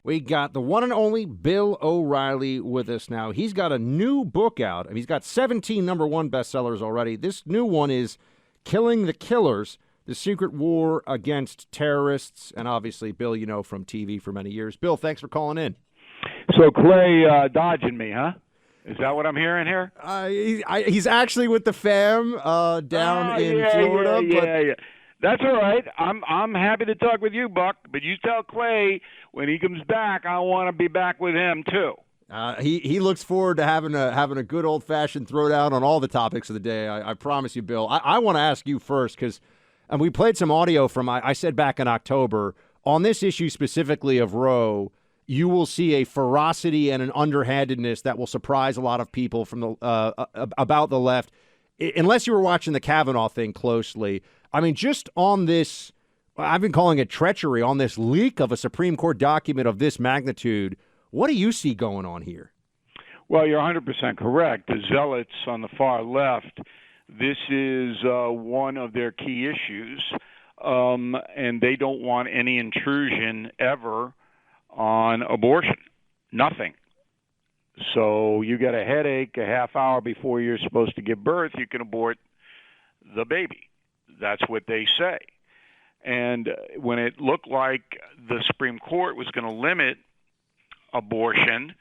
We got the one and only Bill O'Reilly with us now. He's got a new book out. I mean, he's got 17 number one bestsellers already. This new one is Killing the Killers, The Secret War Against Terrorists. And obviously, Bill, you know from TV for many years. Bill, thanks for calling in. So Clay dodging me, huh? Is that what I'm hearing here? He's actually with the fam down in Florida. Yeah. That's all right. I'm happy to talk with you, Buck. But you tell Clay when he comes back, I want to be back with him too. He looks forward to having a good old fashioned throwdown on all the topics of the day. I promise you, Bill. I want to ask you first because we played some audio from I said back in October on this issue specifically of Roe. You will see a ferocity and an underhandedness that will surprise a lot of people from the about the left, unless you were watching the Kavanaugh thing closely. I mean, just on this, I've been calling it treachery, on this leak of a Supreme Court document of this magnitude. What do you see going on here? Well, you're 100% correct. The zealots on the far left, this is one of their key issues, and they don't want any intrusion ever on abortion. Nothing. So you get a headache a half hour before you're supposed to give birth, you can abort the baby. That's what they say. And when it looked like the Supreme Court was going to limit abortion,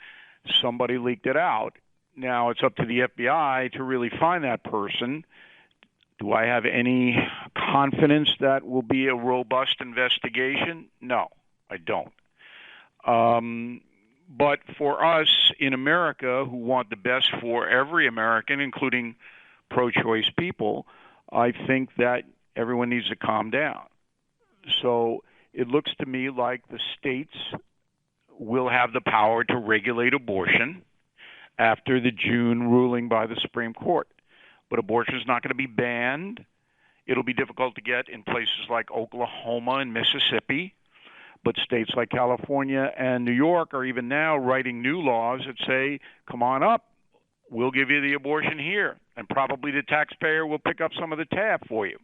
somebody leaked it out. Now it's up to the FBI to really find that person. Do I have any confidence that will be a robust investigation? No, I don't. But for us in America who want the best for every American, including pro-choice people, I think that everyone needs to calm down. So it looks to me like the states will have the power to regulate abortion after the June ruling by the Supreme Court. But abortion is not going to be banned. It'll be difficult to get in places like Oklahoma and Mississippi. But states like California and New York are even now writing new laws that say, come on up, we'll give you the abortion here. And probably the taxpayer will pick up some of the tab for you.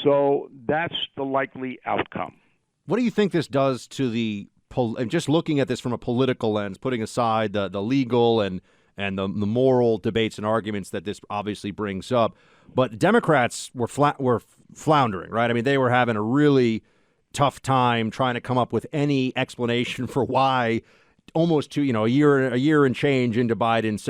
So that's the likely outcome. What do you think this does to the, just looking at this from a political lens, putting aside the legal and the moral debates and arguments that this obviously brings up, but Democrats were floundering, right? I mean, they were having a really tough time trying to come up with any explanation for why almost a year and change into Biden's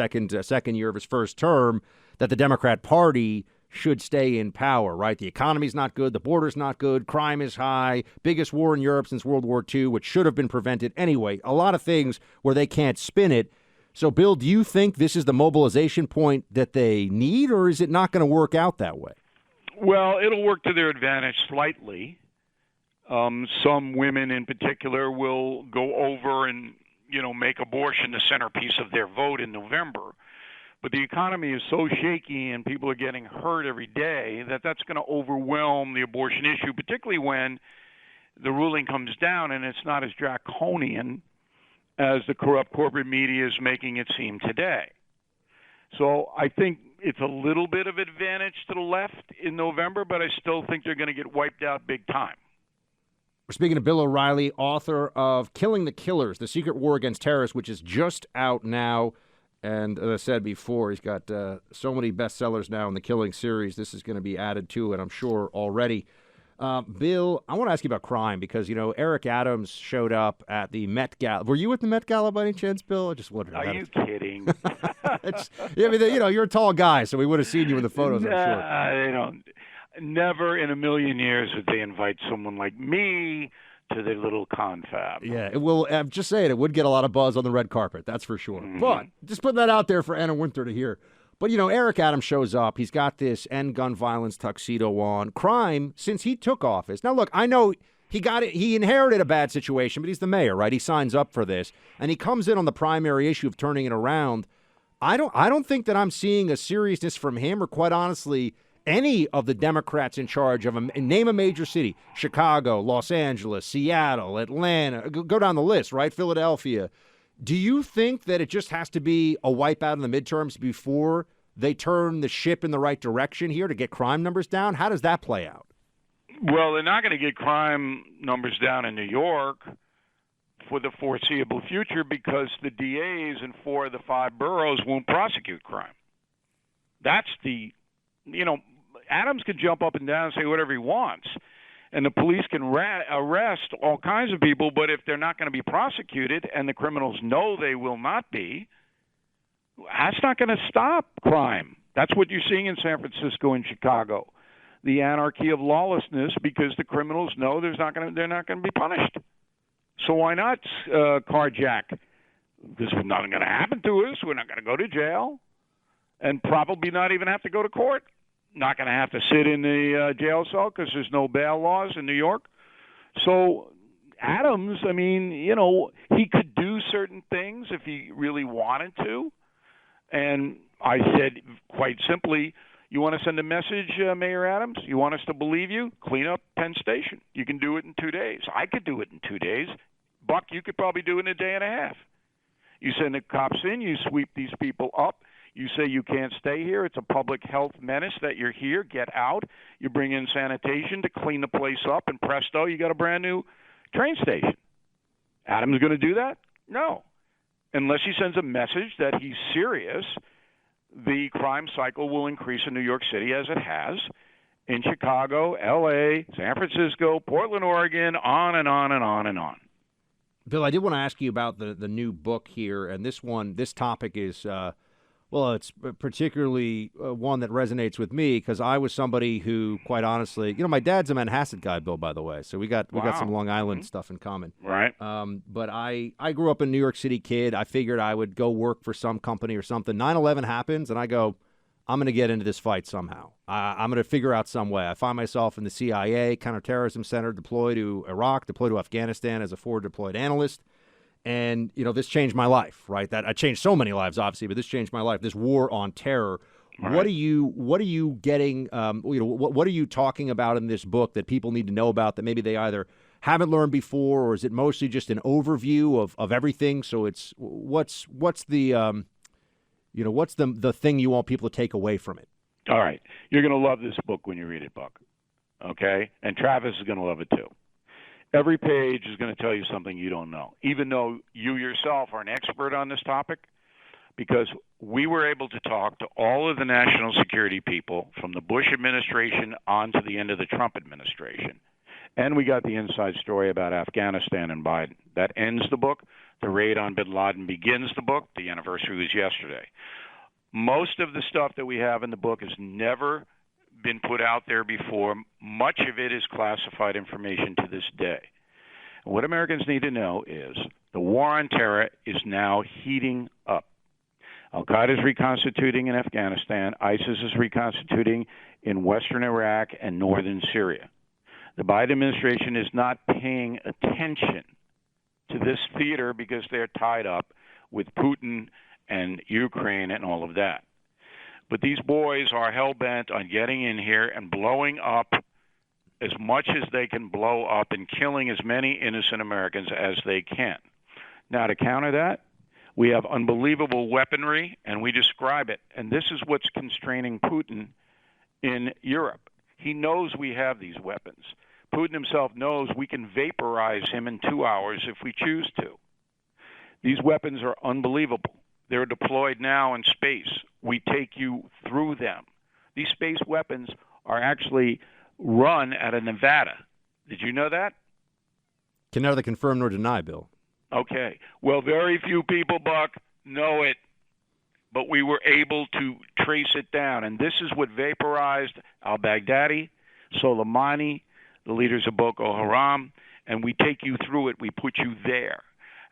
second year of his first term that the Democrat Party should stay in power, right? The economy's not good, the border's not good, crime is high, biggest war in Europe since World War II, which should have been prevented anyway. A lot of things where they can't spin it. So, Bill, do you think this is the mobilization point that they need, or is it not going to work out that way? Well, it'll work to their advantage slightly. Some women in particular will go over and, make abortion the centerpiece of their vote in November. But the economy is so shaky and people are getting hurt every day that that's going to overwhelm the abortion issue, particularly when the ruling comes down and it's not as draconian as the corrupt corporate media is making it seem today. So I think it's a little bit of advantage to the left in November, but I still think they're going to get wiped out big time. We're speaking to Bill O'Reilly, author of Killing the Killers, The Secret War Against Terrorists, which is just out now. And as I said before, he's got so many bestsellers now in the Killing series. This is going to be added to it, I'm sure, already. Bill, I want to ask you about crime because, Eric Adams showed up at the Met Gala. Were you at the Met Gala by any chance, Bill? I just wondered. Are you kidding? You're a tall guy, so we would have seen you in the photos, I'm sure. They don't. Never in a million years would they invite someone like me to their little confab. Yeah, it will. I'm just saying, it would get a lot of buzz on the red carpet, that's for sure. Mm-hmm. But just put that out there for Anna Wintour to hear. But, Eric Adams shows up. He's got this end gun violence tuxedo on. Crime, since he took office. Now, look, I know he inherited a bad situation, but he's the mayor, right? He signs up for this. And he comes in on the primary issue of turning it around. I don't think that I'm seeing a seriousness from him or, quite honestly, any of the Democrats in charge of name a major city, Chicago, Los Angeles, Seattle, Atlanta, go down the list, right? Philadelphia. Do you think that it just has to be a wipeout in the midterms before they turn the ship in the right direction here to get crime numbers down? How does that play out? Well, they're not going to get crime numbers down in New York for the foreseeable future because the DAs in 4 of the 5 boroughs won't prosecute crime. That's Adams can jump up and down and say whatever he wants, and the police can arrest all kinds of people, but if they're not going to be prosecuted and the criminals know they will not be, that's not going to stop crime. That's what you're seeing in San Francisco and Chicago. The anarchy of lawlessness because the criminals know they're not going to be punished. So why not carjack? This is not going to happen to us. We're not going to go to jail and probably not even have to go to court. Not going to have to sit in the jail cell because there's no bail laws in New York. So Adams, he could do certain things if he really wanted to. And I said, quite simply, you want to send a message, Mayor Adams? You want us to believe you? Clean up Penn Station. You can do it in 2 days. I could do it in 2 days. Buck, you could probably do it in a day and a half. You send the cops in, you sweep these people up. You say you can't stay here. It's a public health menace that you're here. Get out. You bring in sanitation to clean the place up, and presto, you got a brand new train station. Adams going to do that? No. Unless he sends a message that he's serious, the crime cycle will increase in New York City as it has in Chicago, L.A., San Francisco, Portland, Oregon, on and on and on and on. Bill, I did want to ask you about the new book here, and this topic is, it's particularly one that resonates with me because I was somebody who, quite honestly, my dad's a Manhasset guy, Bill, by the way, so we got some Long Island stuff in common. Right. But I grew up a New York City kid. I figured I would go work for some company or something. 9/11 happens, and I go, I'm going to get into this fight somehow. I'm going to figure out some way. I find myself in the CIA Counterterrorism Center, deployed to Iraq, deployed to Afghanistan as a forward deployed analyst. And, this changed my life, right? That I changed so many lives, obviously, but this changed my life, this war on terror. Right. What are you getting, what are you talking about in this book that people need to know about that maybe they either haven't learned before, or is it mostly just an overview of everything? So it's what's the thing you want people to take away from it? All right. You're going to love this book when you read it, Buck. Okay? And Travis is going to love it too. Every page is going to tell you something you don't know, even though you yourself are an expert on this topic, because we were able to talk to all of the national security people from the Bush administration on to the end of the Trump administration. And we got the inside story about Afghanistan and Biden. That ends the book. The raid on bin Laden begins the book. The anniversary was yesterday. Most of the stuff that we have in the book has never been put out there before. Much of it is classified information to this day. What Americans need to know is the war on terror is now heating up. Al-Qaeda is reconstituting in Afghanistan. ISIS is reconstituting in western Iraq and northern Syria. The Biden administration is not paying attention to this theater because they're tied up with Putin and Ukraine and all of that. But these boys are hell-bent on getting in here and blowing up as much as they can blow up and killing as many innocent Americans as they can. Now, to counter that, we have unbelievable weaponry, and we describe it. And this is what's constraining Putin in Europe. He knows we have these weapons. Putin himself knows we can vaporize him in 2 hours if we choose to. These weapons are unbelievable. They're deployed now in space. We take you through them. These space weapons are actually run out of Nevada. Did you know that? Can neither confirm nor deny, Bill. Okay. Well, very few people, Buck, know it, but we were able to trace it down. And this is what vaporized al-Baghdadi, Soleimani, the leaders of Boko Haram, and we take you through it. We put you there.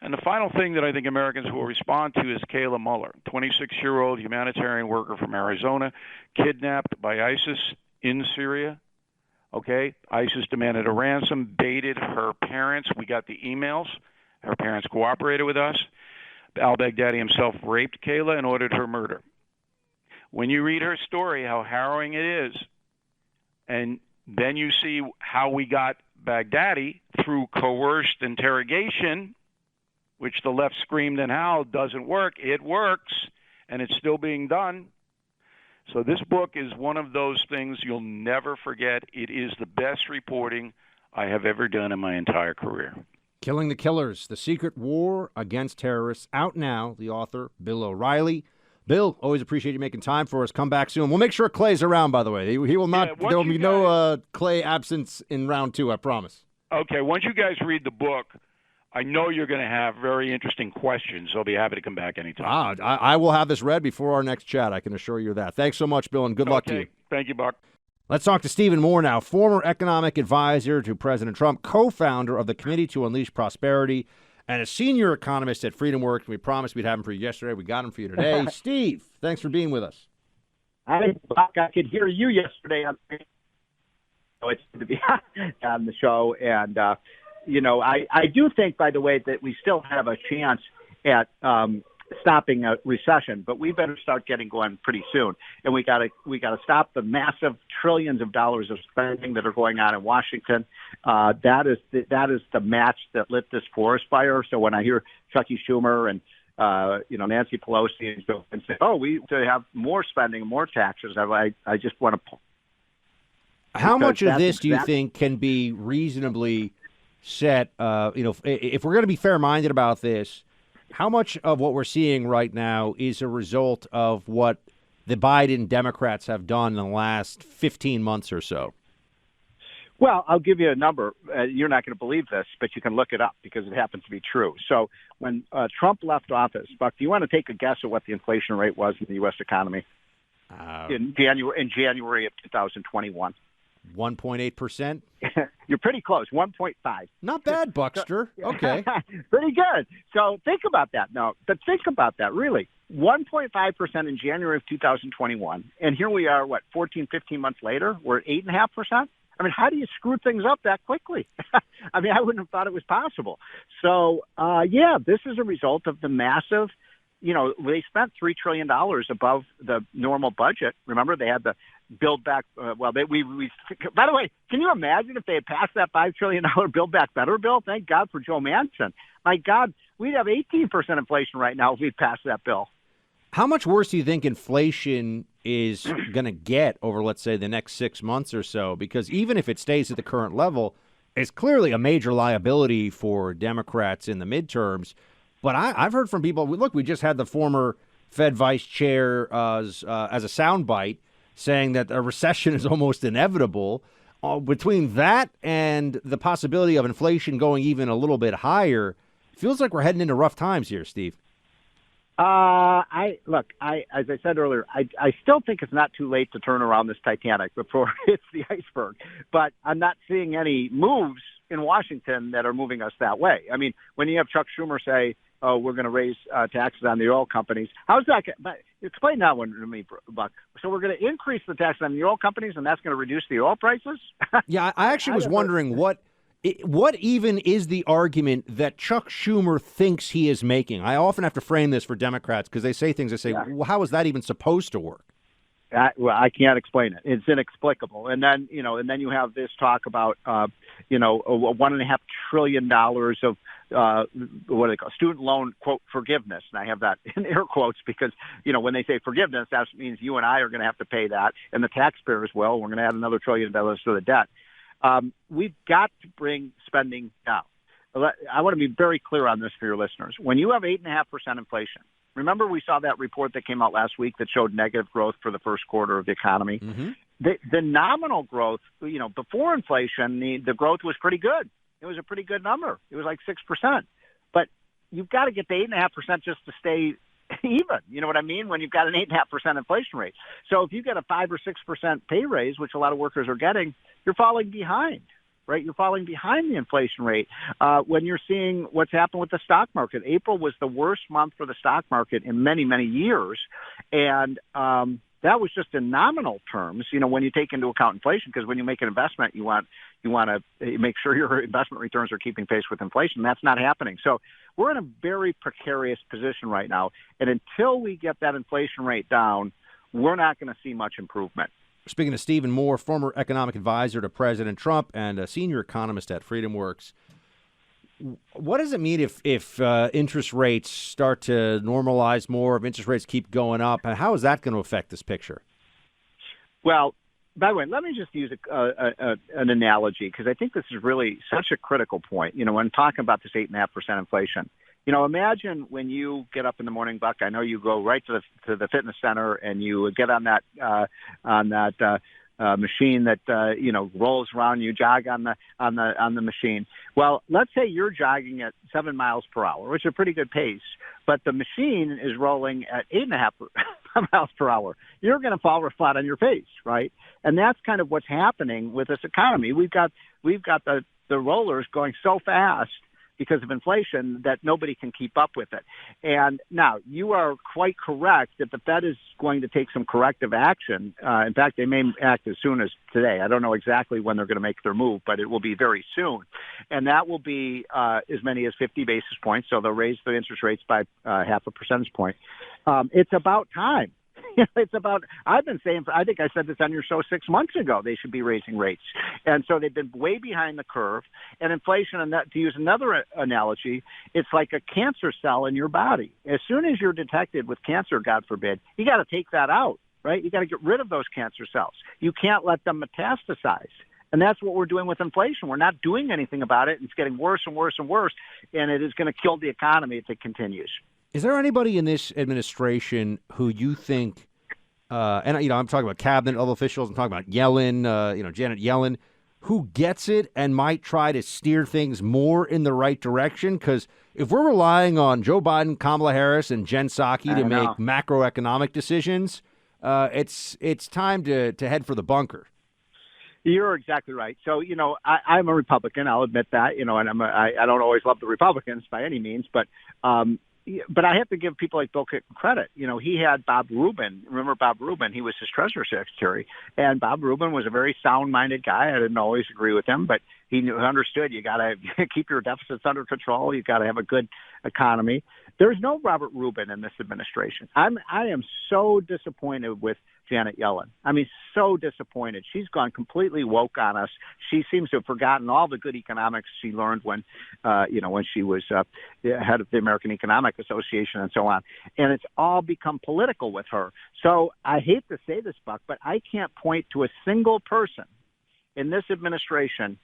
And the final thing that I think Americans will respond to is Kayla Mueller, 26-year-old humanitarian worker from Arizona, kidnapped by ISIS in Syria. Okay, ISIS demanded a ransom, baited her parents. We got the emails. Her parents cooperated with us. Al-Baghdadi himself raped Kayla and ordered her murder. When you read her story, how harrowing it is, and then you see how we got Baghdadi through coerced interrogation, which the left screamed and howled doesn't work. It works, and it's still being done. So this book is one of those things you'll never forget. It is the best reporting I have ever done in my entire career. Killing the Killers, The Secret War Against Terrorists, out now. The author, Bill O'Reilly. Bill, always appreciate you making time for us. Come back soon. We'll make sure Clay's around, by the way. He will not. Yeah, there will be no Clay absence in round 2, I promise. Okay, once you guys read the book, I know you're going to have very interesting questions, so I'll be happy to come back anytime. I will have this read before our next chat. I can assure you that. Thanks so much, Bill, and good luck to you. Thank you, Buck. Let's talk to Stephen Moore now, former economic advisor to President Trump, co-founder of the Committee to Unleash Prosperity, and a senior economist at FreedomWorks. We promised we'd have him for you yesterday. We got him for you today. Steve, thanks for being with us. Hi, Buck. I could hear you yesterday. So it's good to be on the show. And, I do think, by the way, that we still have a chance at stopping a recession, but we better start getting going pretty soon. And we got to stop the massive trillions of dollars of spending that are going on in Washington. That is the match that lit this forest fire. So when I hear Chucky Schumer and Nancy Pelosi and say, "Oh, we to have more spending, more taxes," I just want to. How much of this do you think can be reasonably set? If we're going to be fair-minded about this, how much of what we're seeing right now is a result of what the Biden Democrats have done in the last 15 months or so? Well, I'll give you a number. You're not going to believe this, but you can look it up because it happens to be true. So when Trump left office, Buck, do you want to take a guess at what the inflation rate was in the U.S. economy in January of 2021? 1.8%? You're pretty close, 1.5. Not bad, Buckster. Okay. Pretty good. So think about that. No, but think about that, really. 1.5% in January of 2021. And here we are, 14, 15 months later? We're at 8.5%? I mean, how do you screw things up that quickly? I mean, I wouldn't have thought it was possible. So, this is a result of the massive, they spent $3 trillion above the normal budget. Remember, they had the Build Back, by the way, can you imagine if they had passed that $5 trillion Build Back Better bill? Thank God for Joe Manchin. My God, we'd have 18% inflation right now if we passed that bill. How much worse do you think inflation is going to get over, let's say, the next 6 months or so? Because even if it stays at the current level, it's clearly a major liability for Democrats in the midterms. But I've heard from people, look, we just had the former Fed vice chair as a soundbite saying that a recession is almost inevitable. Between that and the possibility of inflation going even a little bit higher, it feels like we're heading into rough times here, Steve. As I said earlier, I still think it's not too late to turn around this Titanic before it's the iceberg. But I'm not seeing any moves in Washington that are moving us that way. I mean, when you have Chuck Schumer say, "Oh, we're going to raise taxes on the oil companies," how's that? But explain that one to me, Buck. So we're going to increase the tax on the oil companies, and that's going to reduce the oil prices? Yeah, I actually was wondering what even is the argument that Chuck Schumer thinks he is making? I often have to frame this for Democrats because they say things. I say, well, how is that even supposed to work? I can't explain it. It's inexplicable. And then, you have this talk about, $1.5 trillion of what do they call student loan quote forgiveness. And I have that in air quotes because, when they say forgiveness, that means you and I are going to have to pay that, and the taxpayers will. We're going to add another $1 trillion to the debt. We've got to bring spending down. I want to be very clear on this for your listeners. When you have 8.5% inflation, remember we saw that report that came out last week that showed negative growth for the first quarter of the economy. Mm-hmm. The nominal growth, before inflation, the growth was pretty good. It was a pretty good number. It was like 6%. But you've got to get to 8.5% just to stay even. You know what I mean? When you've got an 8.5% inflation rate. So if you get a 5 or 6% pay raise, which a lot of workers are getting, you're falling behind. Right, you're falling behind the inflation rate. When you're seeing what's happened with the stock market, April was the worst month for the stock market in many, many years, and that was just in nominal terms. When you take into account inflation, because when you make an investment, you want to make sure your investment returns are keeping pace with inflation. That's not happening. So we're in a very precarious position right now, and until we get that inflation rate down, we're not going to see much improvement. Speaking to Stephen Moore, former economic advisor to President Trump and a senior economist at FreedomWorks, what does it mean if interest rates start to normalize more, if interest rates keep going up, and how is that going to affect this picture? Well, By the way, let me just use an analogy, because I think this is really such a critical point. When talking about this 8.5% inflation, imagine when you get up in the morning, Buck. I know you go right to the fitness center and you get on that machine that rolls around. You jog on the machine. Well, let's say you're jogging at 7 miles per hour, which is a pretty good pace, but the machine is rolling at 8.5 miles per hour. You're going to fall flat on your face, right? And that's kind of what's happening with this economy. We've got the rollers going so fast because of inflation that nobody can keep up with it. And now, you are quite correct that the Fed is going to take some corrective action. In fact, they may act as soon as today. I don't know exactly when they're going to make their move, but it will be very soon. And that will be as many as 50 basis points, so they'll raise the interest rates by half a percentage point. It's about time. I've been saying, I think I said this on your show 6 months ago, they should be raising rates. And so they've been way behind the curve. And inflation, and that, to use another analogy, it's like a cancer cell in your body. As soon as you're detected with cancer, God forbid, you got to take that out, right? You got to get rid of those cancer cells. You can't let them metastasize. And that's what we're doing with inflation. We're not doing anything about it. It's getting worse and worse and worse. And it is going to kill the economy if it continues. Is there anybody in this administration who you think, and I'm talking about cabinet level officials, I'm talking about Yellen, Janet Yellen, who gets it and might try to steer things more in the right direction? Because if we're relying on Joe Biden, Kamala Harris, and Jen Psaki to make macroeconomic decisions, it's time to head for the bunker. You're exactly right. So, I'm a Republican. I'll admit that. And I don't always love the Republicans by any means, but I have to give people like Bill Clinton credit. He had Bob Rubin. Remember Bob Rubin? He was his Treasury Secretary. And Bob Rubin was a very sound-minded guy. I didn't always agree with him, but he understood you got to keep your deficits under control. You got to have a good economy. There's no Robert Rubin in this administration. I am so disappointed with Janet Yellen. I mean, so disappointed. She's gone completely woke on us. She seems to have forgotten all the good economics she learned when she was head of the American Economic Association and so on. And it's all become political with her. So I hate to say this, Buck, but I can't point to a single person in this administration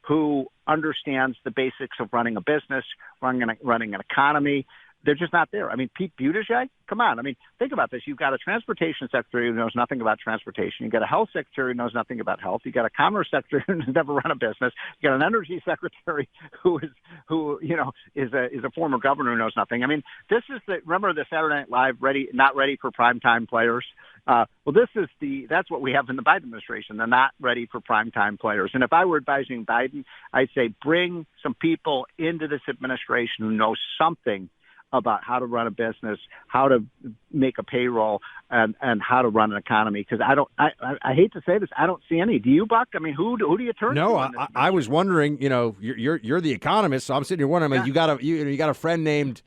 who understands the basics of running a business, running an economy. They're just not there. I mean, Pete Buttigieg, come on. I mean, think about this. You've got a transportation secretary who knows nothing about transportation. You've got a health secretary who knows nothing about health. You've got a commerce secretary who's never run a business. You've got an energy secretary who is a former governor who knows nothing. I mean, this is remember the Saturday Night Live not ready for primetime players? Well, that's what we have in the Biden administration. They're not ready for primetime players. And if I were advising Biden, I'd say bring some people into this administration who know something about how to run a business, how to make a payroll, and how to run an economy. Because I hate to say this, I don't see any. Do you, Buck? I mean, who do you turn to? No, I was wondering. You're the economist, so I'm sitting here wondering. Yeah. You got a friend named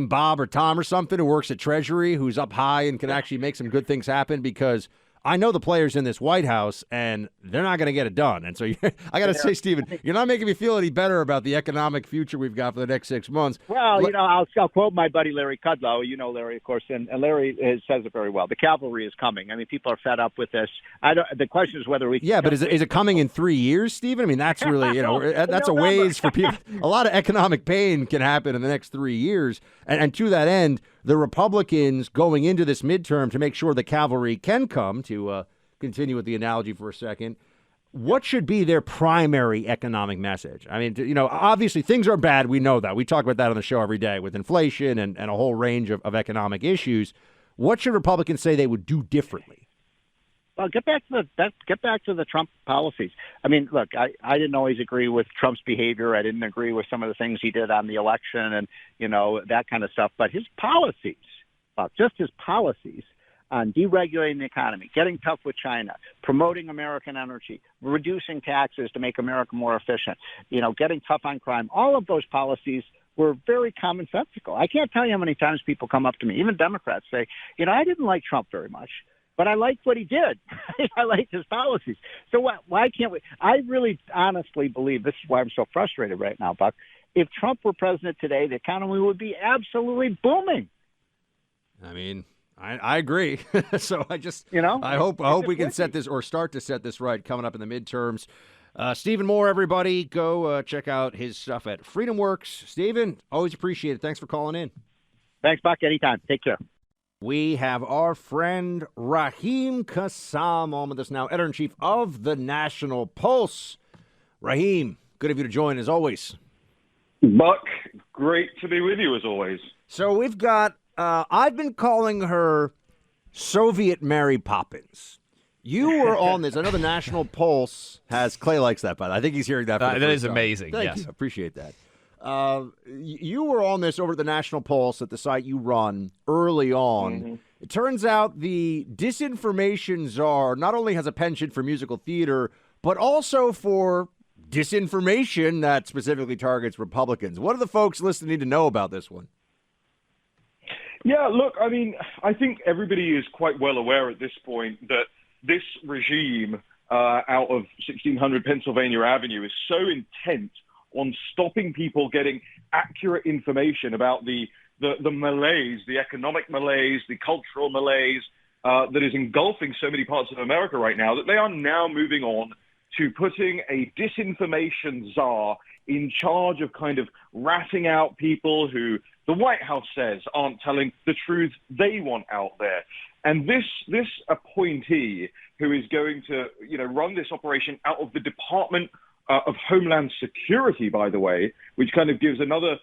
Bob or Tom or something who works at Treasury, who's up high and can actually make some good things happen. Because I know the players in this White House, and they're not going to get it done. And so I got to say, Stephen, you're not making me feel any better about the economic future we've got for the next 6 months. Well, I'll quote my buddy Larry Kudlow. You know Larry, of course, and Larry says it very well. The cavalry is coming. I mean, people are fed up with this. The question is whether we. Yeah, but is it coming in 3 years, Stephen? I mean, that's really that's a ways for people. A lot of economic pain can happen in the next 3 years, and to that end, the Republicans going into this midterm to make sure the cavalry can come, to continue with the analogy for a second, what should be their primary economic message? I mean, obviously things are bad. We know that. We talk about that on the show every day with inflation and a whole range of economic issues. What should Republicans say they would do differently? Well, get back to the Trump policies. I mean, look, I didn't always agree with Trump's behavior. I didn't agree with some of the things he did on the election and, that kind of stuff. But his policies, just his policies on deregulating the economy, getting tough with China, promoting American energy, reducing taxes to make America more efficient, getting tough on crime, all of those policies were very commonsensical. I can't tell you how many times people come up to me, even Democrats, say, I didn't like Trump very much, but I liked what he did. I liked his policies. So why can't we? I really honestly believe, this is why I'm so frustrated right now, Buck, if Trump were president today, the economy would be absolutely booming. I mean, I agree. So I hope we can set this or start to set this right coming up in the midterms. Stephen Moore, everybody, go check out his stuff at FreedomWorks. Stephen, always appreciate it. Thanks for calling in. Thanks, Buck. Anytime. Take care. We have our friend Raheem Kassam on with us now, editor-in-chief of the National Pulse. Raheem, good of you to join as always. Buck, great to be with you as always. So we've got, I've been calling her Soviet Mary Poppins. You were on this. I know the National Pulse has, Clay likes that, by the way. I think he's hearing that. That is amazing. Thank you. Appreciate that. You were on this over at the National Pulse at the site you run early on. Mm-hmm. It turns out the disinformation czar not only has a penchant for musical theater, but also for disinformation that specifically targets Republicans. What do the folks listening need to know about this one? Yeah, look, I mean, I think everybody is quite well aware at this point that this regime out of 1600 Pennsylvania Avenue is so intent on stopping people getting accurate information about the malaise, the economic malaise, the cultural malaise that is engulfing so many parts of America right now, that they are now moving on to putting a disinformation czar in charge of kind of ratting out people who the White House says aren't telling the truth they want out there. And this appointee who is going to, run this operation out of the Department of Homeland Security, by the way, which kind of gives another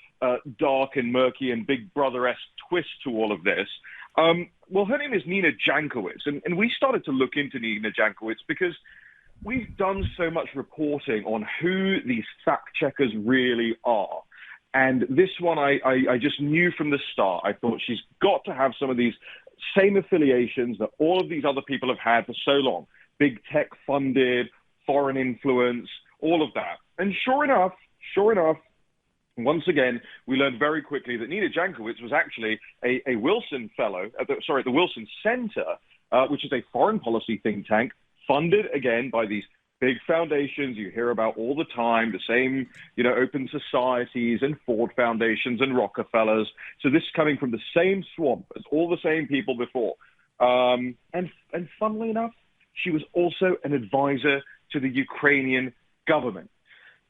dark and murky and Big Brother-esque twist to all of this. Well, her name is Nina Jankowicz, and we started to look into Nina Jankowicz because we've done so much reporting on who these fact-checkers really are. And this one, I just knew from the start. I thought she's got to have some of these same affiliations that all of these other people have had for so long. Big tech funded, foreign influence, all of that. And sure enough, once again, we learned very quickly that Nina Jankowicz was actually a Wilson fellow, at the Wilson Center, which is a foreign policy think tank, funded again by these big foundations you hear about all the time, the same, Open Societies and Ford Foundations and Rockefellers. So this is coming from the same swamp as all the same people before. And funnily enough, she was also an advisor to the Ukrainian government.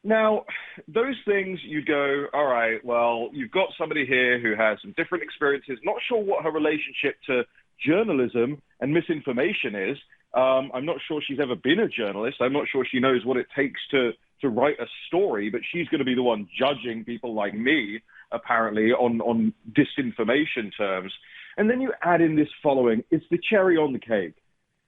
Now, those things you go, all right, well, you've got somebody here who has some different experiences, not sure what her relationship to journalism and misinformation is. I'm not sure she's ever been a journalist. I'm not sure she knows what it takes to write a story, but she's going to be the one judging people like me, apparently, on disinformation terms. And then you add in this following, it's the cherry on the cake.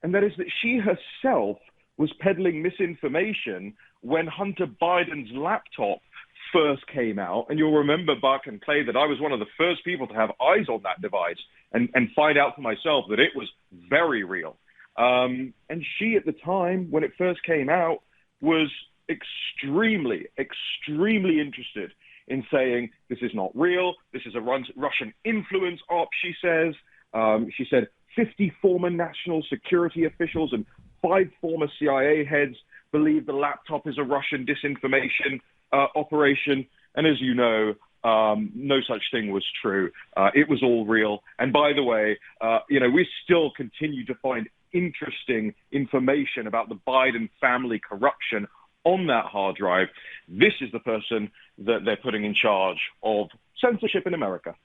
And that is that she herself was peddling misinformation when Hunter Biden's laptop first came out. And you'll remember, Buck and Clay, that I was one of the first people to have eyes on that device and find out for myself that it was very real. And she, at the time, when it first came out, was extremely, extremely interested in saying, this is not real, this is a Russian influence op, she says. She said 50 former national security officials and 5 former CIA heads believe the laptop is a Russian disinformation operation. And as you know, no such thing was true. It was all real. And by the way, we still continue to find interesting information about the Biden family corruption on that hard drive. This is the person that they're putting in charge of censorship in America.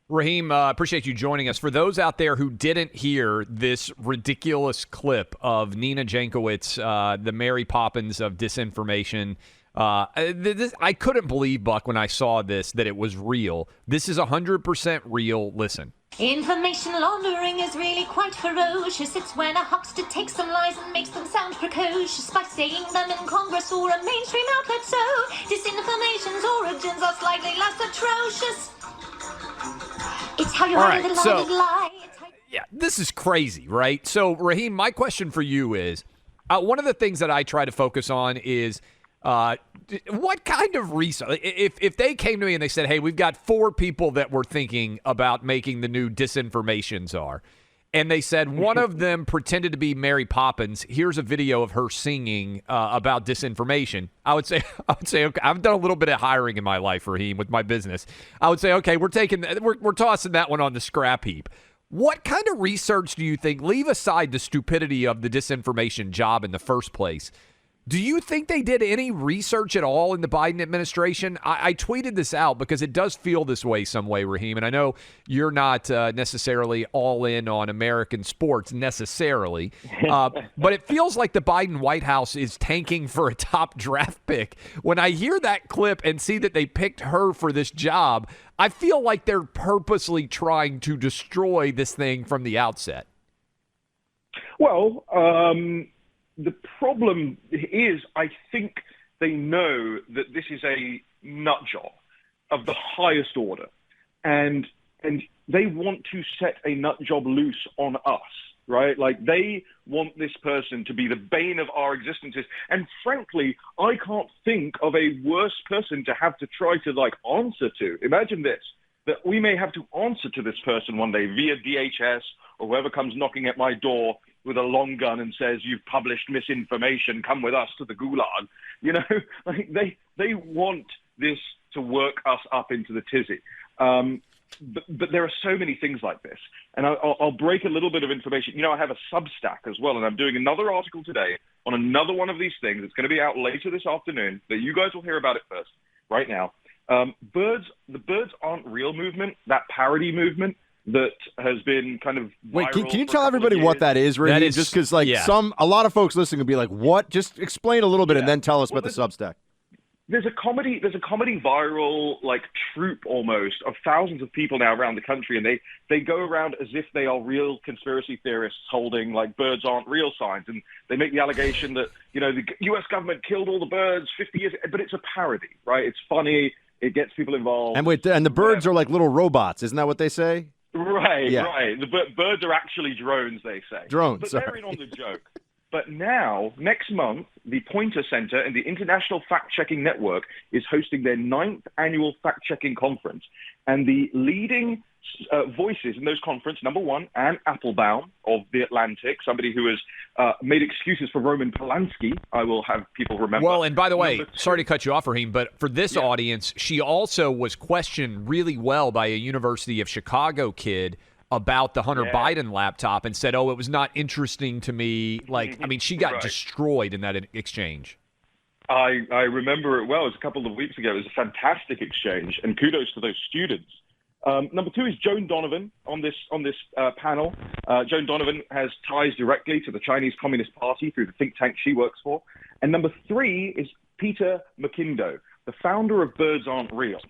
Raheem, appreciate you joining us. For those out there who didn't hear this ridiculous clip of Nina Jankowicz, the Mary Poppins of disinformation, I couldn't believe, Buck, when I saw this, that it was real. This is 100% real. Listen. Information laundering is really quite ferocious. It's when a huckster takes some lies and makes them sound precocious by saying them in Congress or a mainstream outlet. So disinformation's origins are slightly less atrocious. It's how you lie, lie. Yeah, this is crazy, right? So, Raheem, my question for you is, one of the things that I try to focus on is what kind of research, if they came to me and they said, hey, we've got 4 people that we're thinking about making the new disinformation czar, and they said one of them pretended to be Mary Poppins, here's a video of her singing about disinformation, I would say, okay, I've done a little bit of hiring in my life, Raheem, with my business. I would say, okay, we're tossing that one on the scrap heap. What kind of research do you think, leave aside the stupidity of the disinformation job in the first place, do you think they did any research at all in the Biden administration? I tweeted this out because it does feel this way some way, Raheem, and I know you're not necessarily all in on American sports necessarily, but it feels like the Biden White House is tanking for a top draft pick. When I hear that clip and see that they picked her for this job, I feel like they're purposely trying to destroy this thing from the outset. Well, the problem is, I think they know that this is a nut job of the highest order, and they want to set a nut job loose on us, right? Like, they want this person to be the bane of our existences. And frankly, I can't think of a worse person to have to try to, answer to. Imagine this, that we may have to answer to this person one day via DHS or whoever comes knocking at my door with a long gun and says, "You've published misinformation, come with us to the gulag." They want this to work us up into the tizzy. But there are so many things like this. And I'll break a little bit of information. I have a Substack as well, and I'm doing another article today on another one of these things. It's going to be out later this afternoon, that you guys will hear about it first, right now. The Birds Aren't Real movement, that parody movement, that has been kind of Wait, can you tell everybody what that is, Raheem? That is, just because a lot of folks listening will be like, what? Just explain a little bit and then tell us about the Substack. There's a comedy viral troupe almost of thousands of people now around the country, and they go around as if they are real conspiracy theorists holding birds aren't real signs, and they make the allegation that the U.S. government killed all the birds 50 years ago, but it's a parody, right? It's funny, it gets people involved. And the birds are like little robots, isn't that what they say? Right, yeah. Right. The birds are actually drones, they say. Drones, but sorry. They're in on the joke. But now, next month, the Pointer Center and the International Fact-Checking Network is hosting their 9th annual fact-checking conference. And the leading voices in those conference, number one, Anne Applebaum of The Atlantic, somebody who has made excuses for Roman Polanski, I will have people remember. Well, and by the way, sorry to cut you off, Raheem, but for this audience, she also was questioned really well by a University of Chicago kid about the Hunter Biden laptop and said, it was not interesting to me. She got destroyed in that exchange. I remember it well. It was a couple of weeks ago. It was a fantastic exchange, and kudos to those students. Number two is Joan Donovan on this panel. Joan Donovan has ties directly to the Chinese Communist Party through the think tank she works for. And number three is Peter McKindo, the founder of Birds Aren't Real.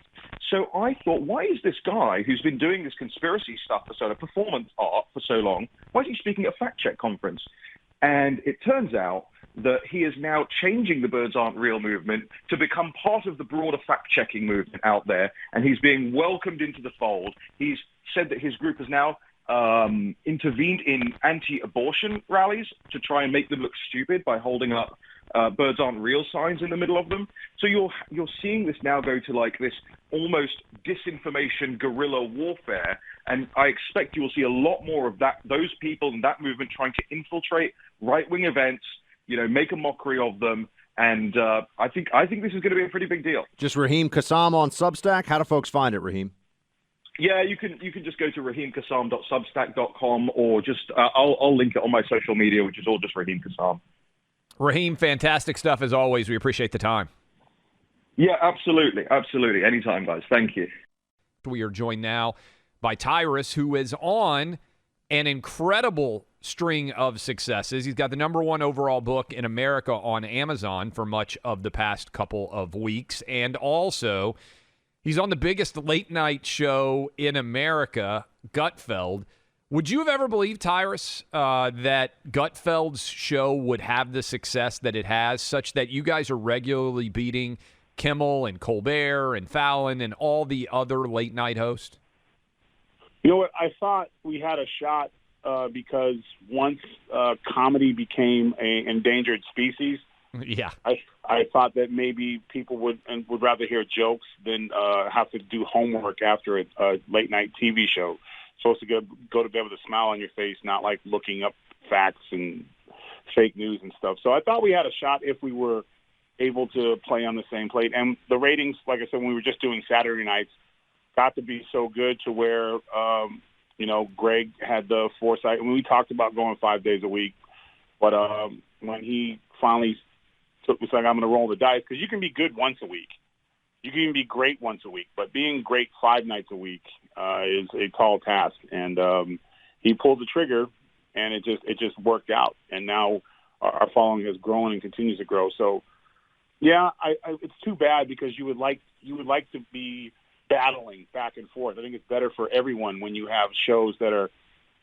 So I thought, why is this guy who's been doing this conspiracy stuff performance art for so long, why is he speaking at a fact-check conference? And it turns out that he is now changing the Birds Aren't Real movement to become part of the broader fact-checking movement out there, and he's being welcomed into the fold. He's said that his group has now intervened in anti-abortion rallies to try and make them look stupid by holding up Birds Aren't Real signs in the middle of them. So you're seeing this now go to this almost disinformation guerrilla warfare, and I expect you will see a lot more of those people and that movement trying to infiltrate right-wing events, make a mockery of them, and I think this is going to be a pretty big deal. Just Raheem Kassam on Substack. How do folks find it, Raheem? Yeah, you can just go to raheemkassam.substack.com, or just I'll link it on my social media, which is all just Raheem Kassam. Raheem, fantastic stuff as always. We appreciate the time. Yeah, absolutely. Anytime, guys. Thank you. We are joined now by Tyrus, who is on an incredible string of successes. He's got the #1 overall book in America on Amazon for much of the past couple of weeks. And also, he's on the biggest late-night show in America, Gutfeld. Would you have ever believed, Tyrus, that Gutfeld's show would have the success that it has, such that you guys are regularly beating Kimmel and Colbert and Fallon and all the other late-night hosts? You know what? I thought we had a shot because once comedy became an endangered species, I thought that maybe people would rather hear jokes than have to do homework after a late-night TV show. Supposed to go to bed with a smile on your face, not like looking up facts and fake news and stuff. So I thought we had a shot if we were able to play on the same plate. And the ratings, like I said, when we were just doing Saturday nights, got to be so good to where Greg had the foresight. I mean, we talked about going 5 days a week, but when he finally was like, I'm going to roll the dice, because you can be good once a week. You can even be great once a week, but being great 5 nights a week is a tall task. And he pulled the trigger, and it just worked out. And now our following has grown and continues to grow. So, yeah, it's too bad, because you would like to be battling back and forth. I think it's better for everyone when you have shows that are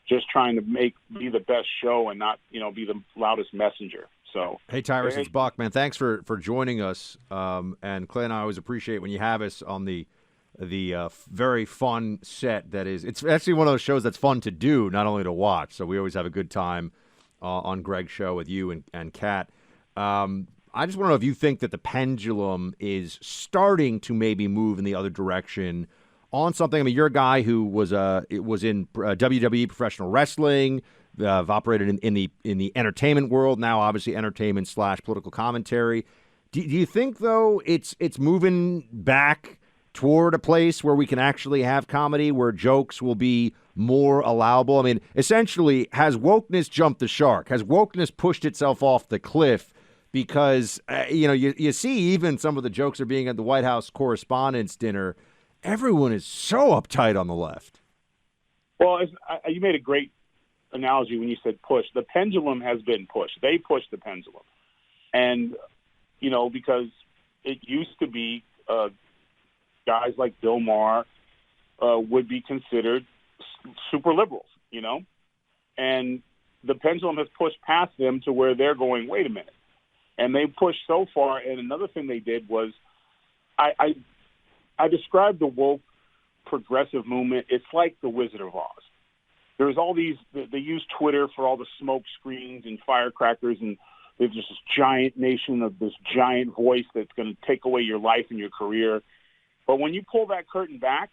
just trying to be the best show and not, be the loudest messenger. So, hey, Tyrus, it's Buck, man. Thanks for joining us. And Clay and I always appreciate when you have us on the very fun set that is. It's actually one of those shows that's fun to do, not only to watch. So we always have a good time on Greg's show with you and Kat. I just want to know if you think that the pendulum is starting to maybe move in the other direction on something. I mean, you're a guy who was in WWE professional wrestling. I've operated in the entertainment world, now obviously entertainment / political commentary. Do you think, though, it's moving back toward a place where we can actually have comedy, where jokes will be more allowable? I mean, essentially, has wokeness jumped the shark? Has wokeness pushed itself off the cliff? Because, you see even some of the jokes are being at the White House Correspondents' Dinner. Everyone is so uptight on the left. Well, you made a great analogy when you said push. The pendulum has been pushed. They pushed the pendulum. And, because it used to be guys like Bill Maher would be considered super liberals, and the pendulum has pushed past them to where they're going, wait a minute. And they pushed so far. And another thing they did was I described the woke progressive movement. It's like the Wizard of Oz. There's all these, they use Twitter for all the smoke screens and firecrackers, and there's just this giant nation of this giant voice that's going to take away your life and your career. But when you pull that curtain back,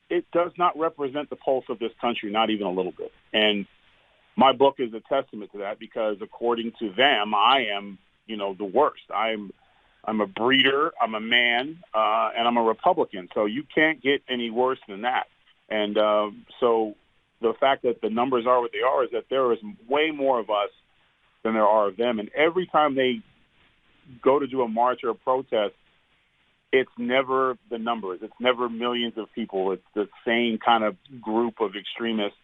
it does not represent the pulse of this country, not even a little bit. And my book is a testament to that, because according to them, I am, the worst. I'm a breeder, I'm a man, and I'm a Republican. So you can't get any worse than that. And so the fact that the numbers are what they are is that there is way more of us than there are of them. And every time they go to do a march or a protest, it's never the numbers. It's never millions of people. It's the same kind of group of extremists.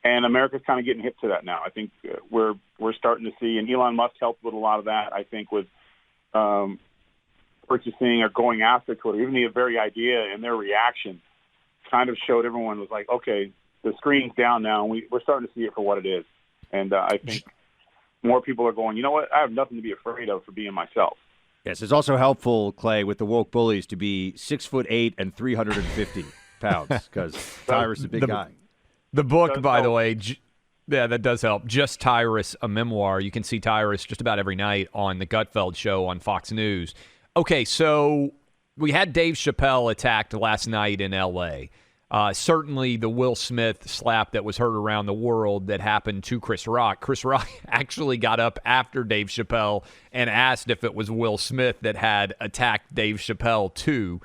And America's kind of getting hip to that now. I think we're starting to see, and Elon Musk helped with a lot of that, I think, with purchasing or going after Twitter. Even the very idea and their reaction kind of showed everyone was like, okay, the screen's down now, and we're starting to see it for what it is. And I think more people are going, you know what, I have nothing to be afraid of for being myself. Yes, it's also helpful, Clay, with the woke bullies to be 6'8" and 350 pounds, because Tyrus is a big guy. The book, by the way, that does help. Just Tyrus, a memoir. You can see Tyrus just about every night on the Gutfeld show on Fox News. Okay, so we had Dave Chappelle attacked last night in L.A. Certainly the Will Smith slap that was heard around the world that happened to Chris Rock. Chris Rock actually got up after Dave Chappelle and asked if it was Will Smith that had attacked Dave Chappelle too.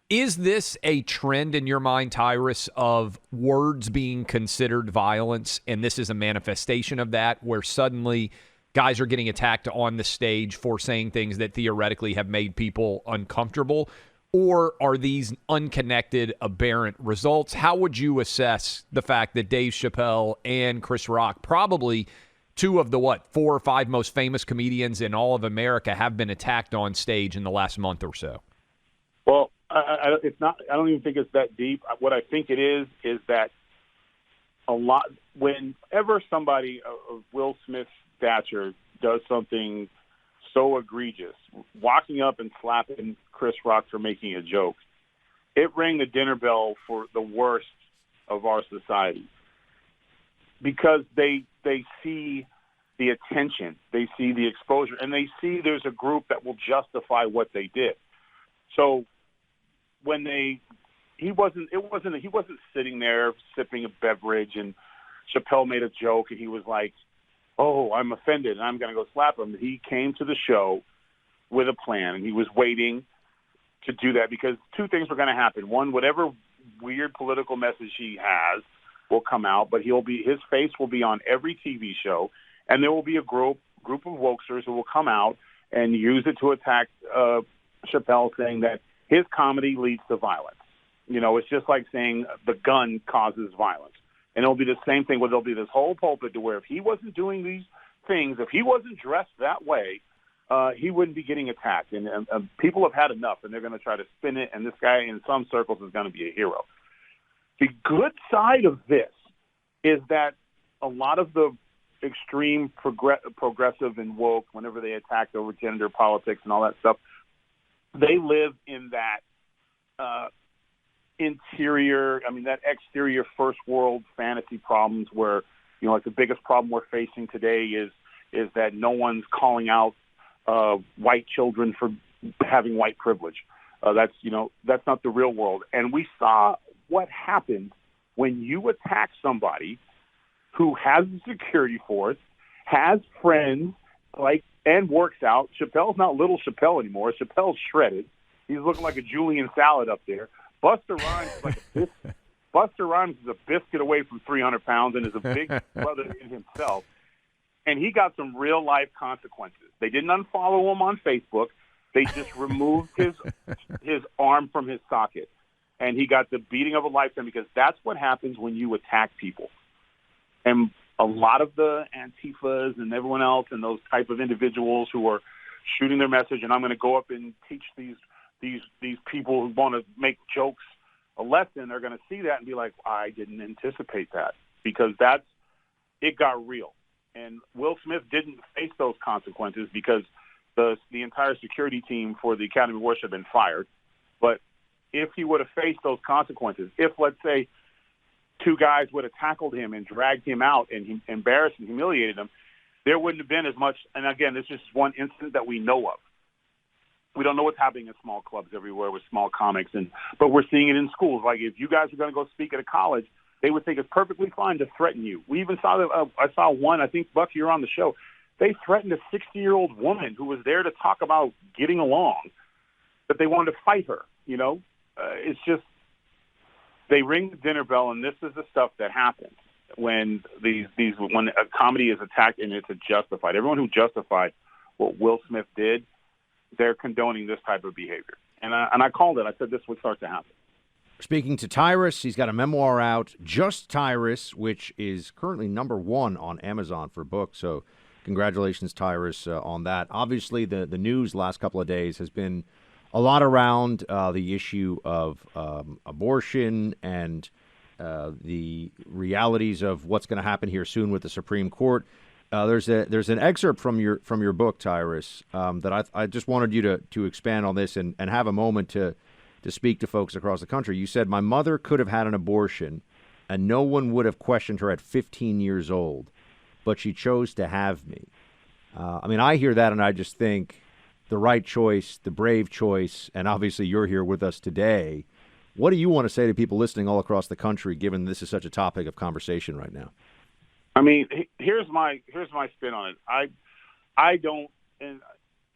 Is this a trend in your mind, Tyrus, of words being considered violence, and this is a manifestation of that, where suddenly guys are getting attacked on the stage for saying things that theoretically have made people uncomfortable? Or are these unconnected, aberrant results? How would you assess the fact that Dave Chappelle and Chris Rock, probably two of the, 4 or 5 most famous comedians in all of America, have been attacked on stage in the last month or so? Well, it's not. I don't even think it's that deep. What I think it is that whenever somebody of Will Smith's stature does something so egregious, walking up and slapping Chris Rock for making a joke, it rang the dinner bell for the worst of our society, because they see the attention, they see the exposure, and they see there's a group that will justify what they did. So when he wasn't sitting there sipping a beverage and Chappelle made a joke and he was like, oh, I'm offended and I'm going to go slap him. He came to the show with a plan, and he was waiting to do that because two things were going to happen. One, whatever weird political message he has will come out, but his face will be on every TV show, and there will be a group of wokesters who will come out and use it to attack Chappelle, saying that his comedy leads to violence. It's just like saying the gun causes violence. And it'll be the same thing where there'll be this whole pulpit to where if he wasn't doing these things, if he wasn't dressed that way, he wouldn't be getting attacked. And people have had enough, and they're going to try to spin it, and this guy in some circles is going to be a hero. The good side of this is that a lot of the extreme progressive and woke, whenever they attack over gender politics and all that stuff, they live in that that exterior first world fantasy problems where, like the biggest problem we're facing today is that no one's calling out white children for having white privilege. That's not the real world. And we saw what happened when you attack somebody who has a security force, has friends, and works out. Chappelle's not little Chappelle anymore. Chappelle's shredded. He's looking like a Julian salad up there. Busta Rhymes is a biscuit away from 300 pounds and is a big brother in himself. And he got some real life consequences. They didn't unfollow him on Facebook. They just removed his arm from his socket. And he got the beating of a lifetime, because that's what happens when you attack people. And a lot of the Antifas and everyone else and those type of individuals who are shooting their message, and I'm going to go up and teach these people who want to make jokes a lesson, they're going to see that and be like, I didn't anticipate that, because it got real. And Will Smith didn't face those consequences because the entire security team for the Academy Awards had been fired. But if he would have faced those consequences, if, let's say, two guys would have tackled him and dragged him out and he embarrassed and humiliated him, there wouldn't have been as much. And again, this is just one incident that we know of. We don't know what's happening in small clubs everywhere with small comics, but we're seeing it in schools. Like, if you guys are going to go speak at a college, they would think it's perfectly fine to threaten you. We even saw that. I saw one. I think, Buck, you're on the show. They threatened a 60-year-old woman who was there to talk about getting along, that they wanted to fight her. It's just, they ring the dinner bell, and this is the stuff that happens when when a comedy is attacked and it's justified. Everyone who justified what Will Smith did, they're condoning this type of behavior. And I called it. I said this would start to happen. Speaking to Tyrus, he's got a memoir out, Just Tyrus, which is currently #1 on Amazon for books. So congratulations, Tyrus, on that. Obviously, the news last couple of days has been a lot around the issue of abortion and the realities of what's going to happen here soon with the Supreme Court. There's an excerpt from your book, Tyrus, that I just wanted you to expand on this and have a moment to speak to folks across the country. You said, my mother could have had an abortion and no one would have questioned her at 15 years old, but she chose to have me. I hear that and I just think the right choice, the brave choice, and obviously you're here with us today. What do you want to say to people listening all across the country, given this is such a topic of conversation right now? Here's my spin on it. I don't, and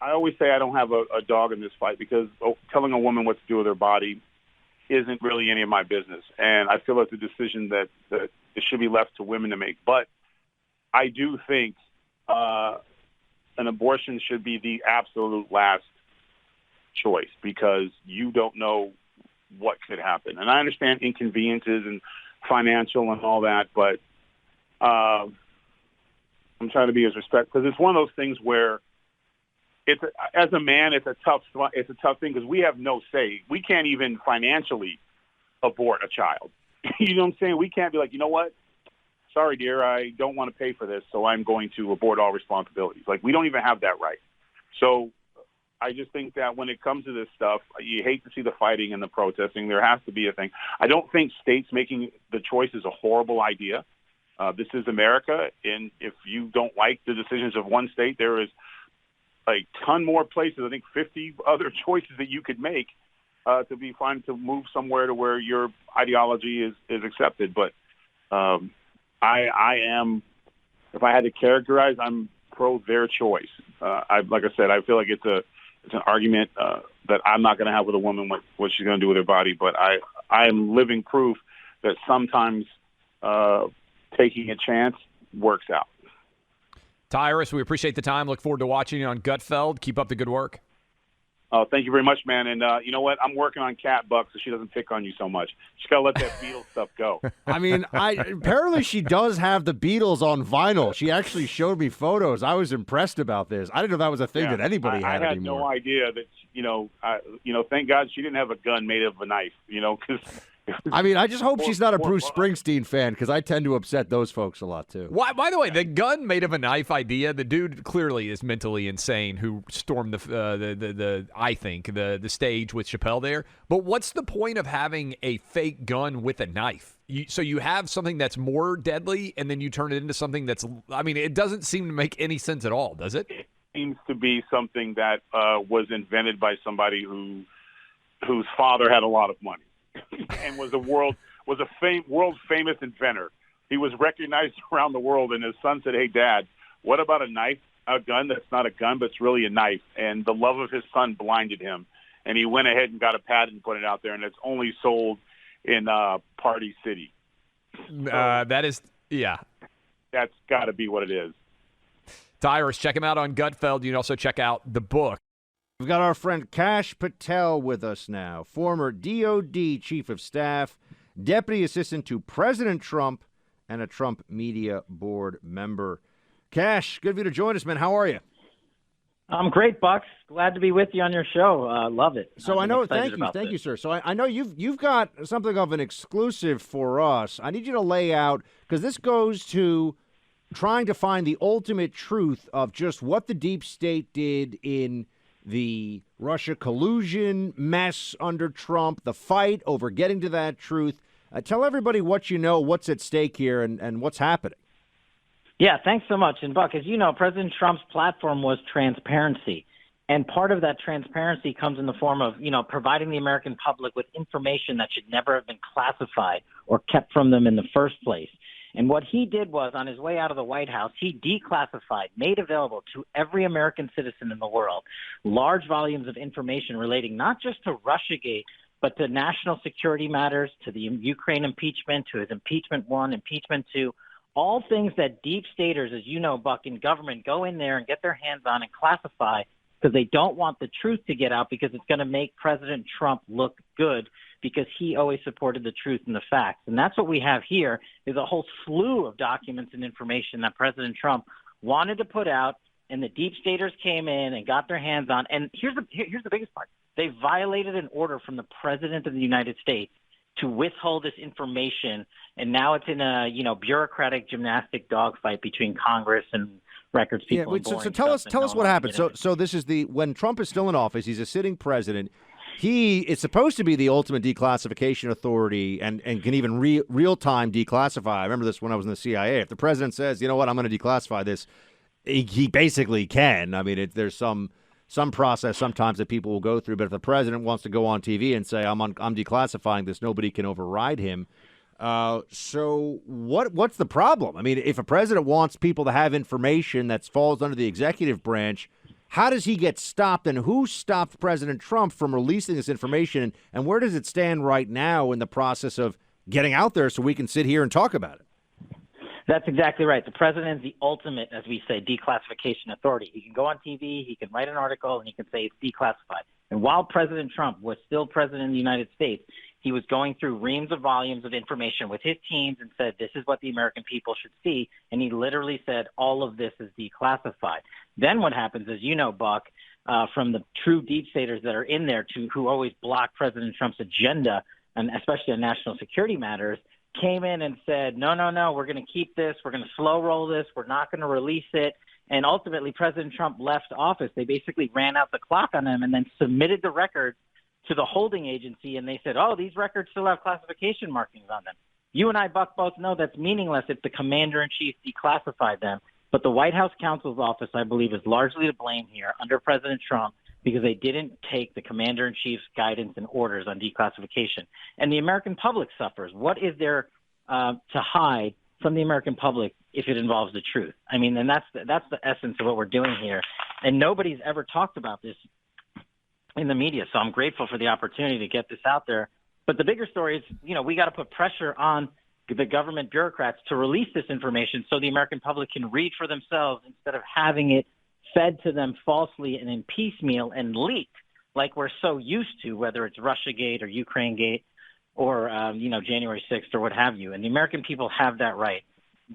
I always say I don't have a dog in this fight, because telling a woman what to do with her body isn't really any of my business. And I feel it's a decision that it should be left to women to make. But I do think an abortion should be the absolute last choice, because you don't know what could happen. And I understand inconveniences and financial and all that, but I'm trying to be as respectful, because it's one of those things where as a man, it's a tough thing, because we have no say. We can't even financially abort a child. You know what I'm saying? We can't be like, you know what? Sorry, dear, I don't want to pay for this, so I'm going to abort all responsibilities. Like, we don't even have that right. So I just think that when it comes to this stuff, you hate to see the fighting and the protesting. There has to be a thing. I don't think states making the choice is a horrible idea. This is America, and if you don't like the decisions of one state, there is a ton more places, I think 50 other choices that you could make to be fine to move somewhere to where your ideology is accepted. But I am, if I had to characterize, I'm pro their choice. Like I said, I feel like it's an argument that I'm not going to have with a woman, what she's going to do with her body. But I am living proof that sometimes taking a chance works out. Tyrus, we appreciate the time. Look forward to watching you on Gutfeld. Keep up the good work. Oh, thank you very much, man. And you know what? I'm working on Cat Buck so she doesn't pick on you so much. Just got to let that Beatles stuff go. I mean, apparently she does have the Beatles on vinyl. She actually showed me photos. I was impressed about this. I didn't know that was a thing that anybody had anymore. I had no idea that, thank God she didn't have a gun made of a knife, because... I mean, I just hope she's not a Bruce Springsteen fan because I tend to upset those folks a lot, too. Why? By the way, the gun made of a knife idea, the dude clearly is mentally insane who stormed the stage with Chappelle there. But what's the point of having a fake gun with a knife? So you have something that's more deadly and then you turn it into something that's, it doesn't seem to make any sense at all, does it? It seems to be something that was invented by somebody whose father had a lot of money. And was a world famous inventor. He was recognized around the world, and his son said, "Hey, Dad, what about a gun that's not a gun, but it's really a knife?" And the love of his son blinded him, and he went ahead and got a patent and put it out there, and it's only sold in Party City. That's got to be what it is. Tyrus, check him out on Gutfeld. You can also check out the book. We've got our friend Kash Patel with us now, former DOD Chief of Staff, Deputy Assistant to President Trump, and a Trump Media Board member. Kash, good of you to join us, man. How are you? I'm great, Bucks. Glad to be with you on your show. Love it. So I know, thank you, sir. So I know you've got something of an exclusive for us. I need you to lay out, because this goes to trying to find the ultimate truth of just what the deep state did in the Russia collusion mess under Trump, the fight over getting to that truth. Tell everybody what you know, what's at stake here, and what's happening. Yeah, thanks so much. And, Buck, as you know, President Trump's platform was transparency. And part of that transparency comes in the form of, providing the American public with information that should never have been classified or kept from them in the first place. And what he did was, on his way out of the White House, he declassified, made available to every American citizen in the world, large volumes of information relating not just to Russiagate, but to national security matters, to the Ukraine impeachment, to his impeachment 1, impeachment 2, all things that deep staters, as you know, Buck, in government go in there and get their hands on and classify because they don't want the truth to get out because it's going to make President Trump look good, because he always supported the truth and the facts. And that's what we have here, is a whole slew of documents and information that President Trump wanted to put out, and the deep staters came in and got their hands on. And here's the biggest part. They violated an order from the President of the United States to withhold this information, and now it's in a bureaucratic gymnastic dogfight between Congress and records people. Yeah, so tell us what happened. So this is when Trump is still in office, he's a sitting president. He is supposed to be the ultimate declassification authority and can even real-time declassify. I remember this when I was in the CIA. If the president says, you know what, I'm going to declassify this, he basically can. I mean, there's some process sometimes that people will go through, but if the president wants to go on TV and say, I'm declassifying this, nobody can override him. So what's the problem? I mean, if a president wants people to have information that falls under the executive branch, how does he get stopped, and who stopped President Trump from releasing this information, and where does it stand right now in the process of getting out there so we can sit here and talk about it? That's exactly right. The president is the ultimate, as we say, declassification authority. He can go on TV, he can write an article, and he can say it's declassified. And while President Trump was still president of the United States, he was going through reams of volumes of information with his teams and said, this is what the American people should see. And he literally said, all of this is declassified. Then what happens is, Buck, from the true deep staters that are in there who always block President Trump's agenda, and especially on national security matters, came in and said, no, we're going to keep this. We're going to slow roll this. We're not going to release it. And ultimately, President Trump left office. They basically ran out the clock on him and then submitted the records to the holding agency, and they said, these records still have classification markings on them. You and I, Buck, both know that's meaningless if the commander-in-chief declassified them. But the White House counsel's office, I believe, is largely to blame here under President Trump because they didn't take the commander-in-chief's guidance and orders on declassification. And the American public suffers. What is there to hide from the American public if it involves the truth? I mean, and that's the essence of what we're doing here. And nobody's ever talked about this in the media, so I'm grateful for the opportunity to get this out there. But the bigger story is, we got to put pressure on the government bureaucrats to release this information so the American public can read for themselves instead of having it fed to them falsely and in piecemeal and leaked like we're so used to, whether it's Russiagate or Ukrainegate or, January 6th or what have you. And the American people have that right.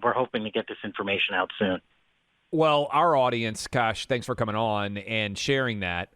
We're hoping to get this information out soon. Well, our audience, Kash, thanks for coming on and sharing that.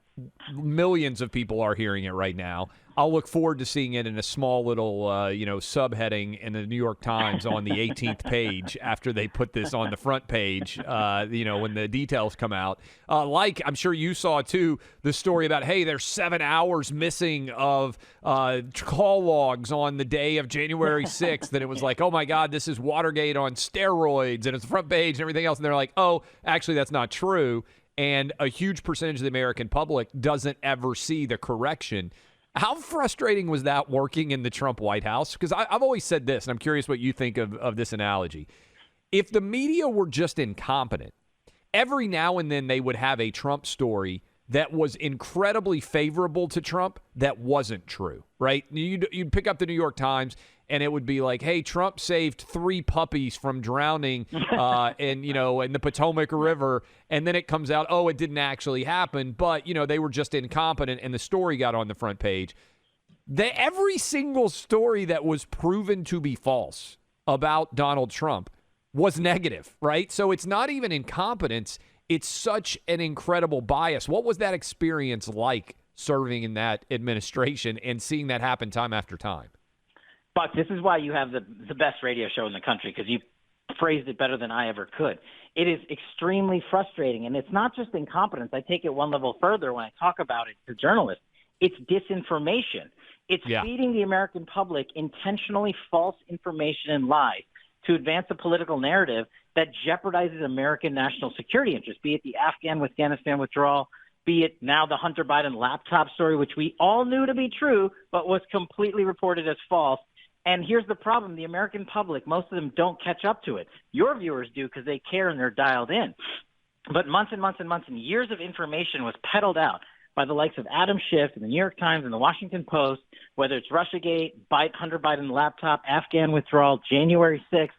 Millions of people are hearing it right now. I'll look forward to seeing it in a small little, subheading in the New York Times on the 18th page after they put this on the front page, when the details come out. Like I'm sure you saw, too, the story about, hey, there's 7 hours missing of call logs on the day of January 6th. And it was like, oh, my God, this is Watergate on steroids. And it's the front page and everything else. And they're like, oh, actually, that's not true. And a huge percentage of the American public doesn't ever see the correction. How frustrating was that working in the Trump White House? Because I've always said this, and I'm curious what you think of this analogy. If the media were just incompetent, every now and then they would have a Trump story that was incredibly favorable to Trump that wasn't true, right? You'd pick up the New York Times, and it would be like, hey, Trump saved 3 puppies from drowning in the Potomac River. And then it comes out, oh, it didn't actually happen. But, they were just incompetent, and the story got on the front page. Every single story that was proven to be false about Donald Trump was negative, right? So it's not even incompetence. It's such an incredible bias. What was that experience like serving in that administration and seeing that happen time after time? Buck, this is why you have the best radio show in the country, because you phrased it better than I ever could. It is extremely frustrating, and it's not just incompetence. I take it one level further when I talk about it to journalists. It's disinformation. It's feeding the American public intentionally false information and lies to advance a political narrative that jeopardizes American national security interests, be it the Afghanistan withdrawal, be it now the Hunter Biden laptop story, which we all knew to be true, but was completely reported as false. And here's the problem. The American public, most of them don't catch up to it. Your viewers do because they care and they're dialed in. But months and months and months and years of information was peddled out by the likes of Adam Schiff and the New York Times and the Washington Post, whether it's Russiagate, Hunter Biden laptop, Afghan withdrawal, January 6th.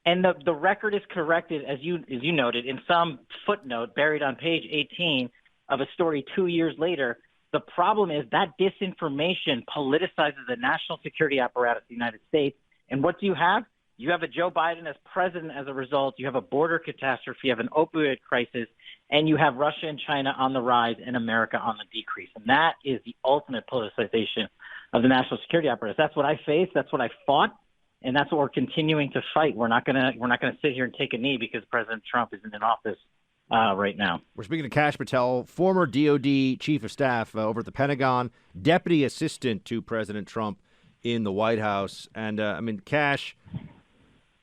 And the record is corrected, as you noted, in some footnote buried on page 18 of a story 2 years later. The problem is that disinformation politicizes the national security apparatus of the United States. And what do you have? You have a Joe Biden as president as a result. You have a border catastrophe. You have an opioid crisis. And you have Russia and China on the rise and America on the decrease. And that is the ultimate politicization of the national security apparatus. That's what I faced. That's what I fought. And that's what we're continuing to fight. We're not gonna sit here and take a knee because President Trump isn't in office right now. We're speaking to Kash Patel, former DOD chief of staff over at the Pentagon, deputy assistant to President Trump in the White House. And Kash,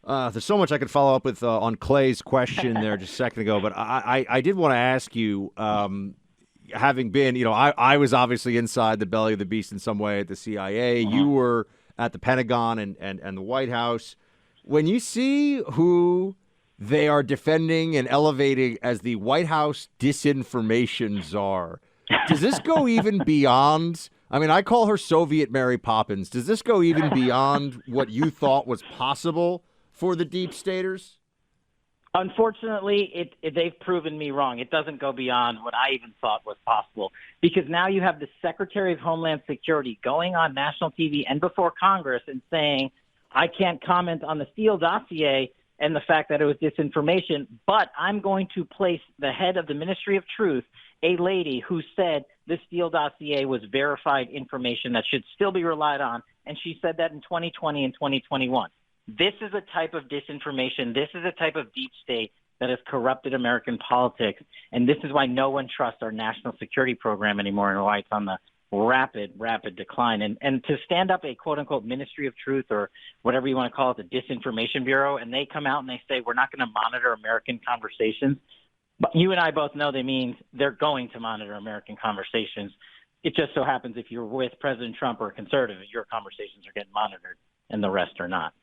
there's so much I could follow up with on Clay's question there just a second ago, but I did want to ask you, having been, I was obviously inside the belly of the beast in some way at the CIA. You were at the Pentagon and the White House. When you see who they are defending and elevating as the White House disinformation czar, does this go even beyond? I call her Soviet Mary Poppins. Does this go even beyond what you thought was possible for the deep staters? Unfortunately, they've proven me wrong. It doesn't go beyond what I even thought was possible, because now you have the Secretary of Homeland Security going on national TV and before Congress and saying, I can't comment on the Steele dossier and the fact that it was disinformation, but I'm going to place the head of the Ministry of Truth, a lady who said the Steele dossier was verified information that should still be relied on, and she said that in 2020 and 2021. This is a type of disinformation. This is a type of deep state that has corrupted American politics, and this is why no one trusts our national security program anymore and why it's on the rapid decline. And to stand up a quote-unquote Ministry of Truth or whatever you want to call it, the Disinformation Bureau, and they come out and they say, we're not going to monitor American conversations. But you and I both know they mean they're going to monitor American conversations. It just so happens if you're with President Trump or a conservative, your conversations are getting monitored and the rest are not.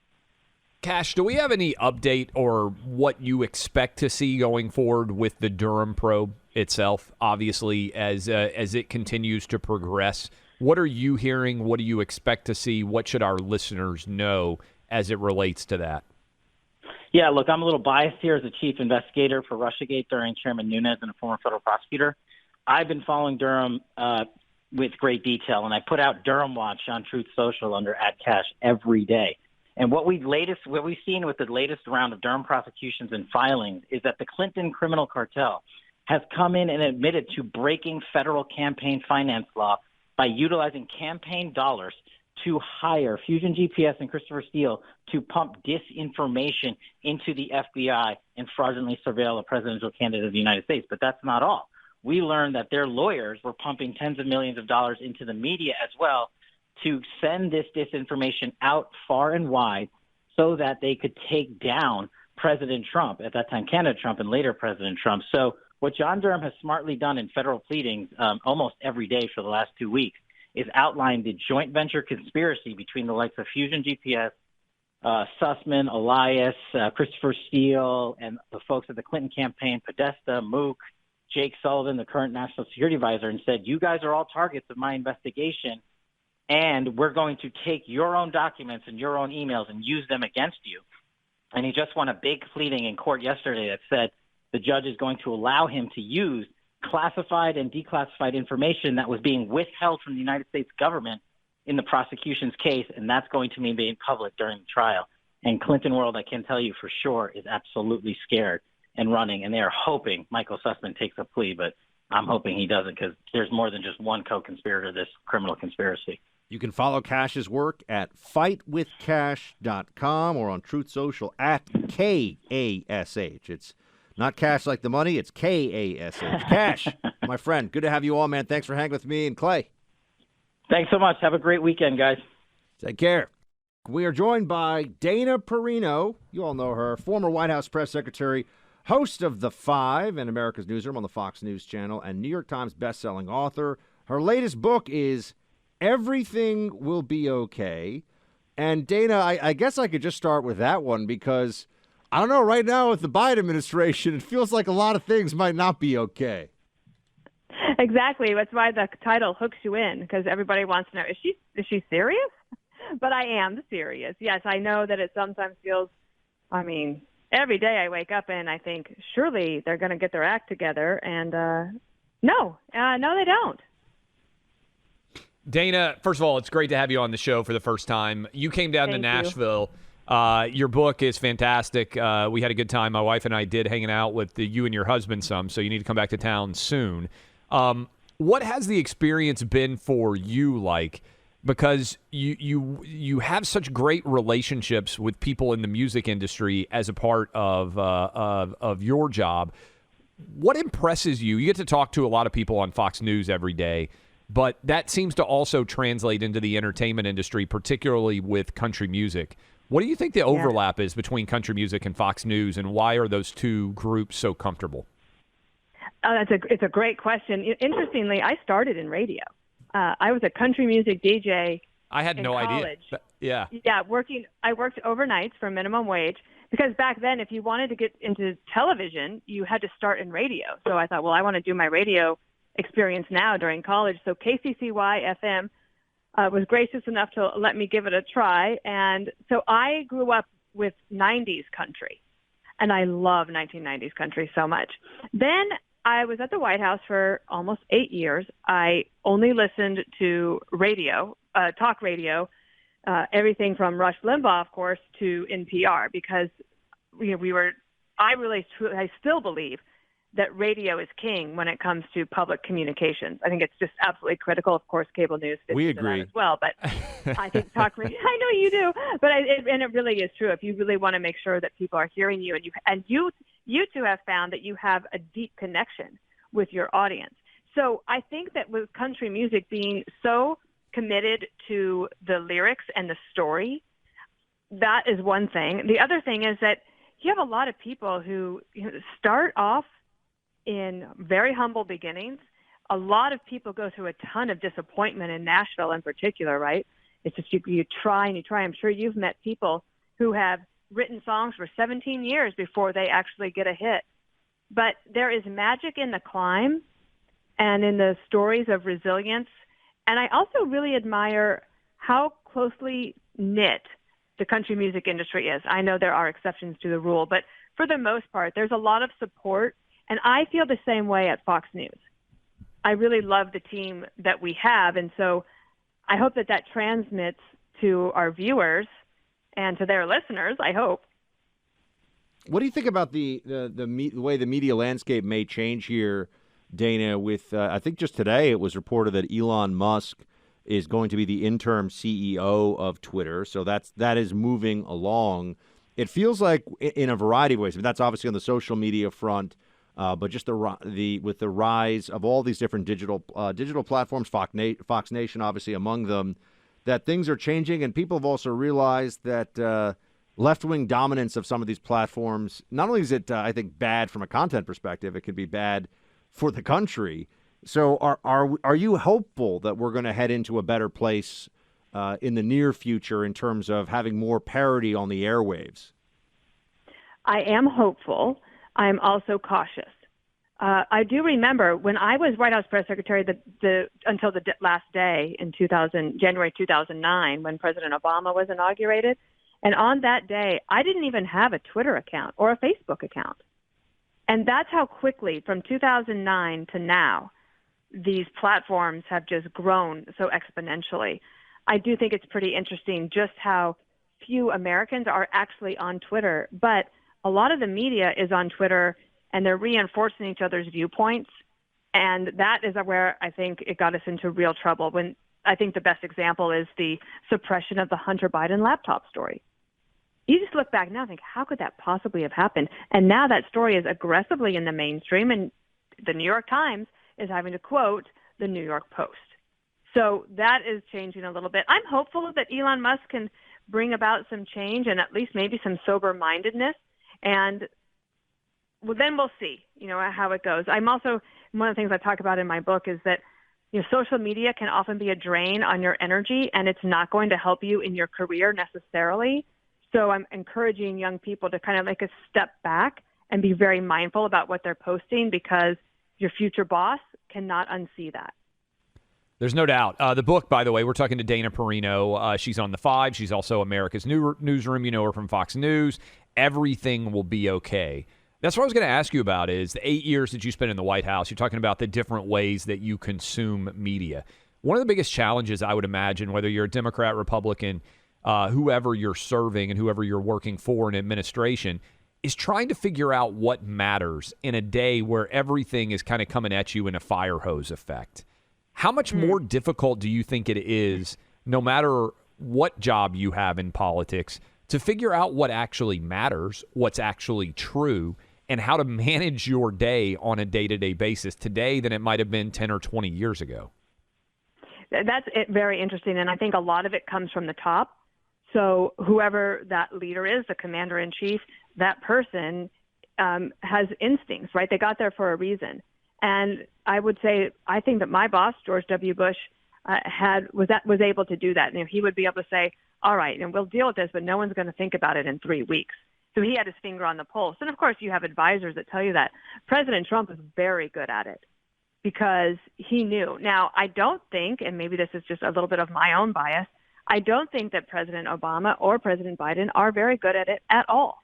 Kash, do we have any update or what you expect to see going forward with the Durham probe itself, obviously, as it continues to progress? What are you hearing? What do you expect to see? What should our listeners know as it relates to that? Yeah, look, I'm a little biased here as a chief investigator for Russiagate during Chairman Nunes and a former federal prosecutor. I've been following Durham with great detail, and I put out Durham Watch on Truth Social under @Kash every day. And what we've seen with the latest round of Durham prosecutions and filings is that the Clinton criminal cartel has come in and admitted to breaking federal campaign finance law by utilizing campaign dollars to hire Fusion GPS and Christopher Steele to pump disinformation into the FBI and fraudulently surveil a presidential candidate of the United States. But that's not all. We learned that their lawyers were pumping tens of millions of dollars into the media as well to send this disinformation out far and wide so that they could take down President Trump, at that time candidate Trump, and later President Trump. So what John Durham has smartly done in federal pleadings almost every day for the last 2 weeks is outline the joint venture conspiracy between the likes of Fusion GPS, Sussman, Elias, Christopher Steele, and the folks at the Clinton campaign, Podesta, Mook, Jake Sullivan, the current national security advisor, and said, you guys are all targets of my investigation, and we're going to take your own documents and your own emails and use them against you. And he just won a big pleading in court yesterday that said the judge is going to allow him to use classified and declassified information that was being withheld from the United States government in the prosecution's case, and that's going to mean being public during the trial. And Clinton world, I can tell you for sure, is absolutely scared and running, and they are hoping Michael Sussman takes a plea, but I'm hoping he doesn't because there's more than just one co-conspirator to this criminal conspiracy. You can follow Kash's work at fightwithkash.com or on Truth Social at KASH. It's not cash like the money, it's KASH. Kash, my friend, good to have you on, man. Thanks for hanging with me and Clay. Thanks so much. Have a great weekend, guys. Take care. We are joined by Dana Perino. You all know her, former White House press secretary, host of The Five and America's Newsroom on the Fox News Channel, and New York Times bestselling author. Her latest book is Everything Will Be Okay. And Dana, I guess I could just start with that one because, I don't know, right now with the Biden administration, it feels like a lot of things might not be okay. Exactly. That's why the title hooks you in, because everybody wants to know, is she serious? But I am serious. Yes, I know that it sometimes feels, every day I wake up and I think, surely they're going to get their act together. And no, they don't. Dana, first of all, it's great to have you on the show for the first time. You came down to Nashville. Your book is fantastic. We had a good time. My wife and I did hanging out with you and your husband some, so you need to come back to town soon. What has the experience been for you like? Because you have such great relationships with people in the music industry as a part of your job. What impresses you? You get to talk to a lot of people on Fox News every day, but that seems to also translate into the entertainment industry, particularly with country music. What do you think the overlap is between country music and Fox News, and why are those two groups so comfortable? It's a great question. Interestingly, I started in radio. I was a country music DJ. I had no idea. Yeah. Yeah, I worked overnights for minimum wage because back then, if you wanted to get into television, you had to start in radio. So I thought, well, I want to do my radio experience now during college. So KCCY FM was gracious enough to let me give it a try. And so I grew up with 90s country, and I love 1990s country so much. Then I was at the White House for almost 8 years. I only listened to radio, talk radio, everything from Rush Limbaugh, of course, to NPR, because I still believe that radio is king when it comes to public communications. I think it's just absolutely critical. Of course, cable news fits into that as well, but I think talk radio. I know you do, but it really is true. If you really want to make sure that people are hearing you, and you two have found that you have a deep connection with your audience. So I think that with country music being so committed to the lyrics and the story, that is one thing. The other thing is that you have a lot of people who start off in very humble beginnings. A lot of people go through a ton of disappointment in Nashville in particular, right? It's just you try and you try. I'm sure you've met people who have written songs for 17 years before they actually get a hit. But there is magic in the climb and in the stories of resilience. And I also really admire how closely knit the country music industry is. I know there are exceptions to the rule, but for the most part, there's a lot of support, and I feel the same way at Fox News. I really love the team that we have, and so I hope that that transmits to our viewers and to their listeners, I hope. What do you think about the way the media landscape may change here, Dana? With I think just today it was reported that Elon Musk is going to be the interim CEO of Twitter, so that is moving along. It feels like in a variety of ways. I mean, that's obviously on the social media front, but just with the rise of all these different digital platforms, Fox Nation obviously among them, that things are changing, and people have also realized that left-wing dominance of some of these platforms, not only is it, I think, bad from a content perspective, it could be bad for the country. So are you hopeful that we're going to head into a better place in the near future in terms of having more parity on the airwaves? I am hopeful. I'm also cautious. I do remember when I was White House press secretary until the last day in January 2009, when President Obama was inaugurated. And on that day, I didn't even have a Twitter account or a Facebook account. And that's how quickly, from 2009 to now, these platforms have just grown so exponentially. I do think it's pretty interesting just how few Americans are actually on Twitter. But a lot of the media is on Twitter, and they're reinforcing each other's viewpoints. And that is where I think it got us into real trouble. When I think the best example is the suppression of the Hunter Biden laptop story. You just look back now and think, how could that possibly have happened? And now that story is aggressively in the mainstream, and the New York Times is having to quote the New York Post. So that is changing a little bit. I'm hopeful that Elon Musk can bring about some change and at least maybe some sober-mindedness. And then we'll see, how it goes. I'm also, one of the things I talk about in my book is that social media can often be a drain on your energy, and it's not going to help you in your career necessarily. So I'm encouraging young people to kind of make a step back and be very mindful about what they're posting, because your future boss cannot unsee that. There's no doubt. The book, by the way, we're talking to Dana Perino. She's on The Five. She's also America's Newsroom. You know her from Fox News. Everything will be okay. That's what I was going to ask you about is the 8 years that you spent in the White House. You're talking about the different ways that you consume media. One of the biggest challenges, I would imagine, whether you're a Democrat, Republican, whoever you're serving and whoever you're working for in administration, is trying to figure out what matters in a day where everything is kind of coming at you in a fire hose effect. How much more difficult do you think it is, no matter what job you have in politics, to figure out what actually matters, what's actually true, and how to manage your day on a day-to-day basis today than it might have been 10 or 20 years ago? That's very interesting, and I think a lot of it comes from the top. So whoever that leader is, the commander-in-chief, that person has instincts, right? They got there for a reason. And I would say, I think that my boss, George W. Bush, was able to do that. He would be able to say, all right, and we'll deal with this, but no one's going to think about it in 3 weeks. So he had his finger on the pulse. And, of course, you have advisors that tell you that. President Trump is very good at it because he knew. Now, I don't think, and maybe this is just a little bit of my own bias, I don't think that President Obama or President Biden are very good at it at all.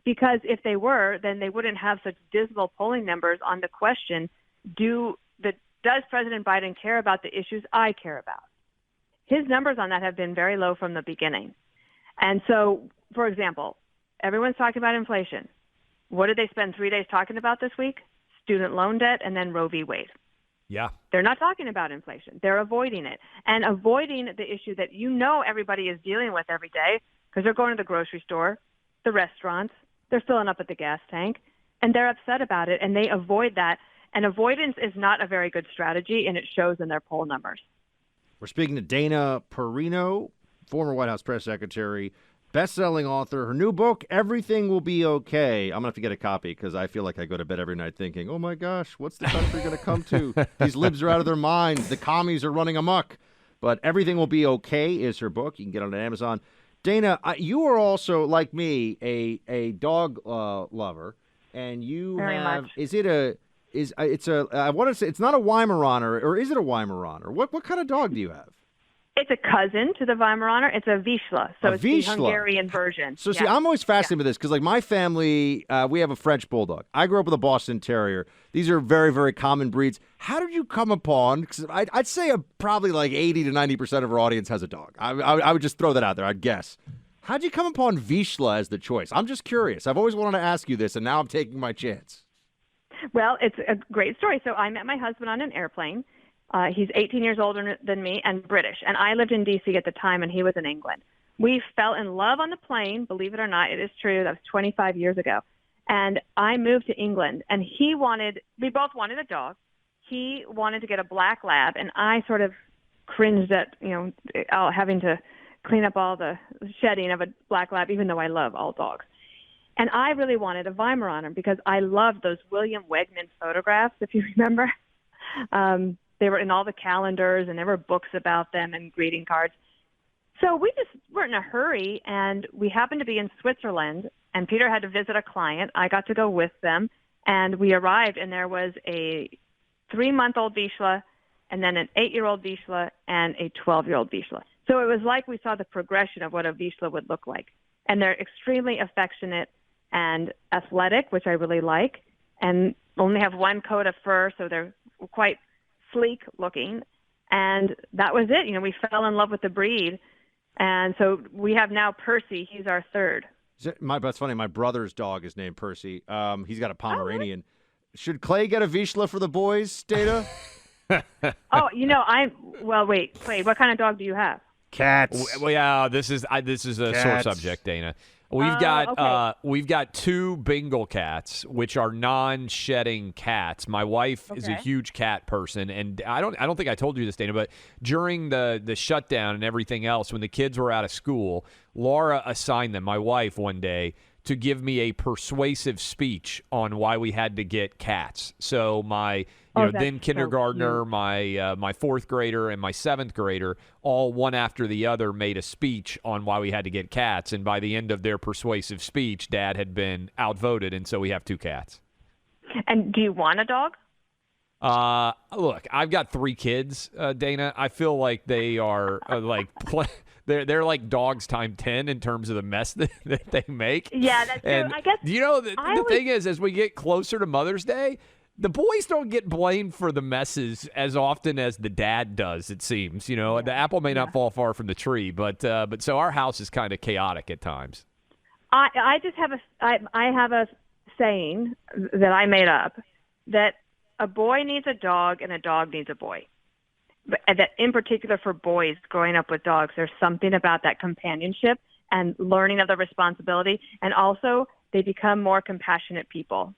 Because if they were, then they wouldn't have such dismal polling numbers on the question, does President Biden care about the issues I care about? His numbers on that have been very low from the beginning. And so, for example, everyone's talking about inflation. What did they spend 3 days talking about this week? Student loan debt and then Roe v. Wade. Yeah. They're not talking about inflation. They're avoiding it and avoiding the issue that everybody is dealing with every day because they're going to the grocery store, the restaurants, they're filling up at the gas tank, and they're upset about it, and they avoid that. And avoidance is not a very good strategy, and it shows in their poll numbers. We're speaking to Dana Perino, former White House press secretary, best-selling author. Her new book, Everything Will Be Okay. I'm going to have to get a copy because I feel like I go to bed every night thinking, oh, my gosh, what's the country going to come to? These libs are out of their minds. The commies are running amok. But Everything Will Be Okay is her book. You can get it on Amazon. Dana, you are also, like me, a dog lover. And you very have, much. I want to say, it's not a Weimaraner, or is it a Weimaraner? What kind of dog do you have? It's a cousin to the Weimaraner. It's a Vizsla, so it's the Hungarian version. So, see, I'm always fascinated with this because, like, my family, we have a French Bulldog. I grew up with a Boston Terrier. These are very, very common breeds. How did you come upon, because I'd say probably like 80 to 90% of our audience has a dog. I would just throw that out there, I'd guess. How did you come upon Vizsla as the choice? I'm just curious. I've always wanted to ask you this, and now I'm taking my chance. Well, it's a great story. So I met my husband on an airplane. He's 18 years older than me and British. And I lived in D.C. at the time, and he was in England. We fell in love on the plane. Believe it or not, it is true. That was 25 years ago. And I moved to England, and we both wanted a dog. He wanted to get a black lab, and I sort of cringed at, having to clean up all the shedding of a black lab, even though I love all dogs. And I really wanted a Weimaraner because I loved those William Wegman photographs, if you remember. They were in all the calendars, and there were books about them and greeting cards. So we just were in a hurry, and we happened to be in Switzerland, and Peter had to visit a client. I got to go with them, and we arrived, and there was a 3-month-old Vizsla, and then an 8-year-old Vizsla, and a 12-year-old Vizsla. So it was like we saw the progression of what a Vizsla would look like. And they're extremely affectionate and athletic, which I really like, and only have one coat of fur, so they're quite sleek looking. And that was it. We fell in love with the breed. And so we have now Percy. He's our third. That's funny. My brother's dog is named Percy. He's got a Pomeranian. Should Clay get a Vizsla for the boys, Dana? Wait, Clay, what kind of dog do you have? Cats. Well, yeah, this is a sore subject, Dana. We've got 2 Bengal cats, which are non-shedding cats. My wife is a huge cat person, and I don't think I told you this, Dana, but during the shutdown and everything else, when the kids were out of school, Laura assigned them, my wife, one day, to give me a persuasive speech on why we had to get cats. So my then kindergartner, my 4th grader, and my 7th grader, all one after the other, made a speech on why we had to get cats. And by the end of their persuasive speech, Dad had been outvoted, and so we have 2 cats. And do you want a dog? Look, I've got 3 kids, Dana. I feel like they are they're like dogs times 10 in terms of the mess that they make. Yeah, that's true. And I guess the thing is, as we get closer to Mother's Day, the boys don't get blamed for the messes as often as the dad does, it seems. The apple may not fall far from the tree, but so our house is kind of chaotic at times. I just have I have a saying that I made up that a boy needs a dog and a dog needs a boy. But that in particular for boys growing up with dogs, there's something about that companionship and learning of the responsibility, and also they become more compassionate people.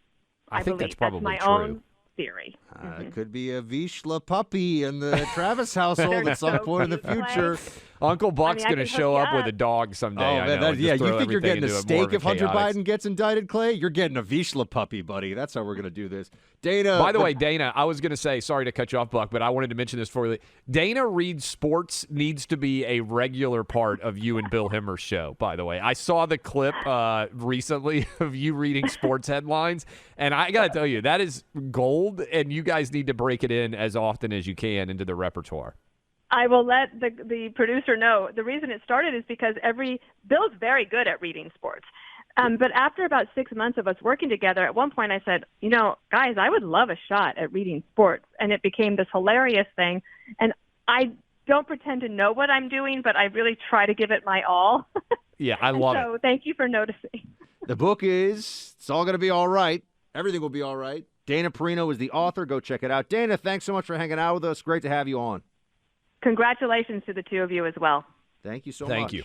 I think that's probably my true. Own theory. It could be a Vizsla puppy in the Travis household at some point in the future. Uncle Buck's going to show up with a dog someday. You think you're getting a steak if Hunter Biden gets indicted, Clay? You're getting a Vizsla puppy, buddy. That's how we're going to do this. Dana. By the way, Dana, I was going to say, sorry to cut you off, Buck, but I wanted to mention this for you. Dana reads sports needs to be a regular part of you and Bill Himmer's show, by the way. I saw the clip recently of you reading sports headlines, and I got to tell you, that is gold, and you guys need to break it in as often as you can into the repertoire. I will let the producer know. The reason it started is because Bill's very good at reading sports. But after about 6 months of us working together, at one point I said, guys, I would love a shot at reading sports. And it became this hilarious thing. And I don't pretend to know what I'm doing, but I really try to give it my all. Yeah, I love it. So thank you for noticing. The book is It's All Going to Be All Right. Everything will be all right. Dana Perino is the author. Go check it out. Dana, thanks so much for hanging out with us. Great to have you on. Congratulations to the two of you as well. Thank you so much. Thank you.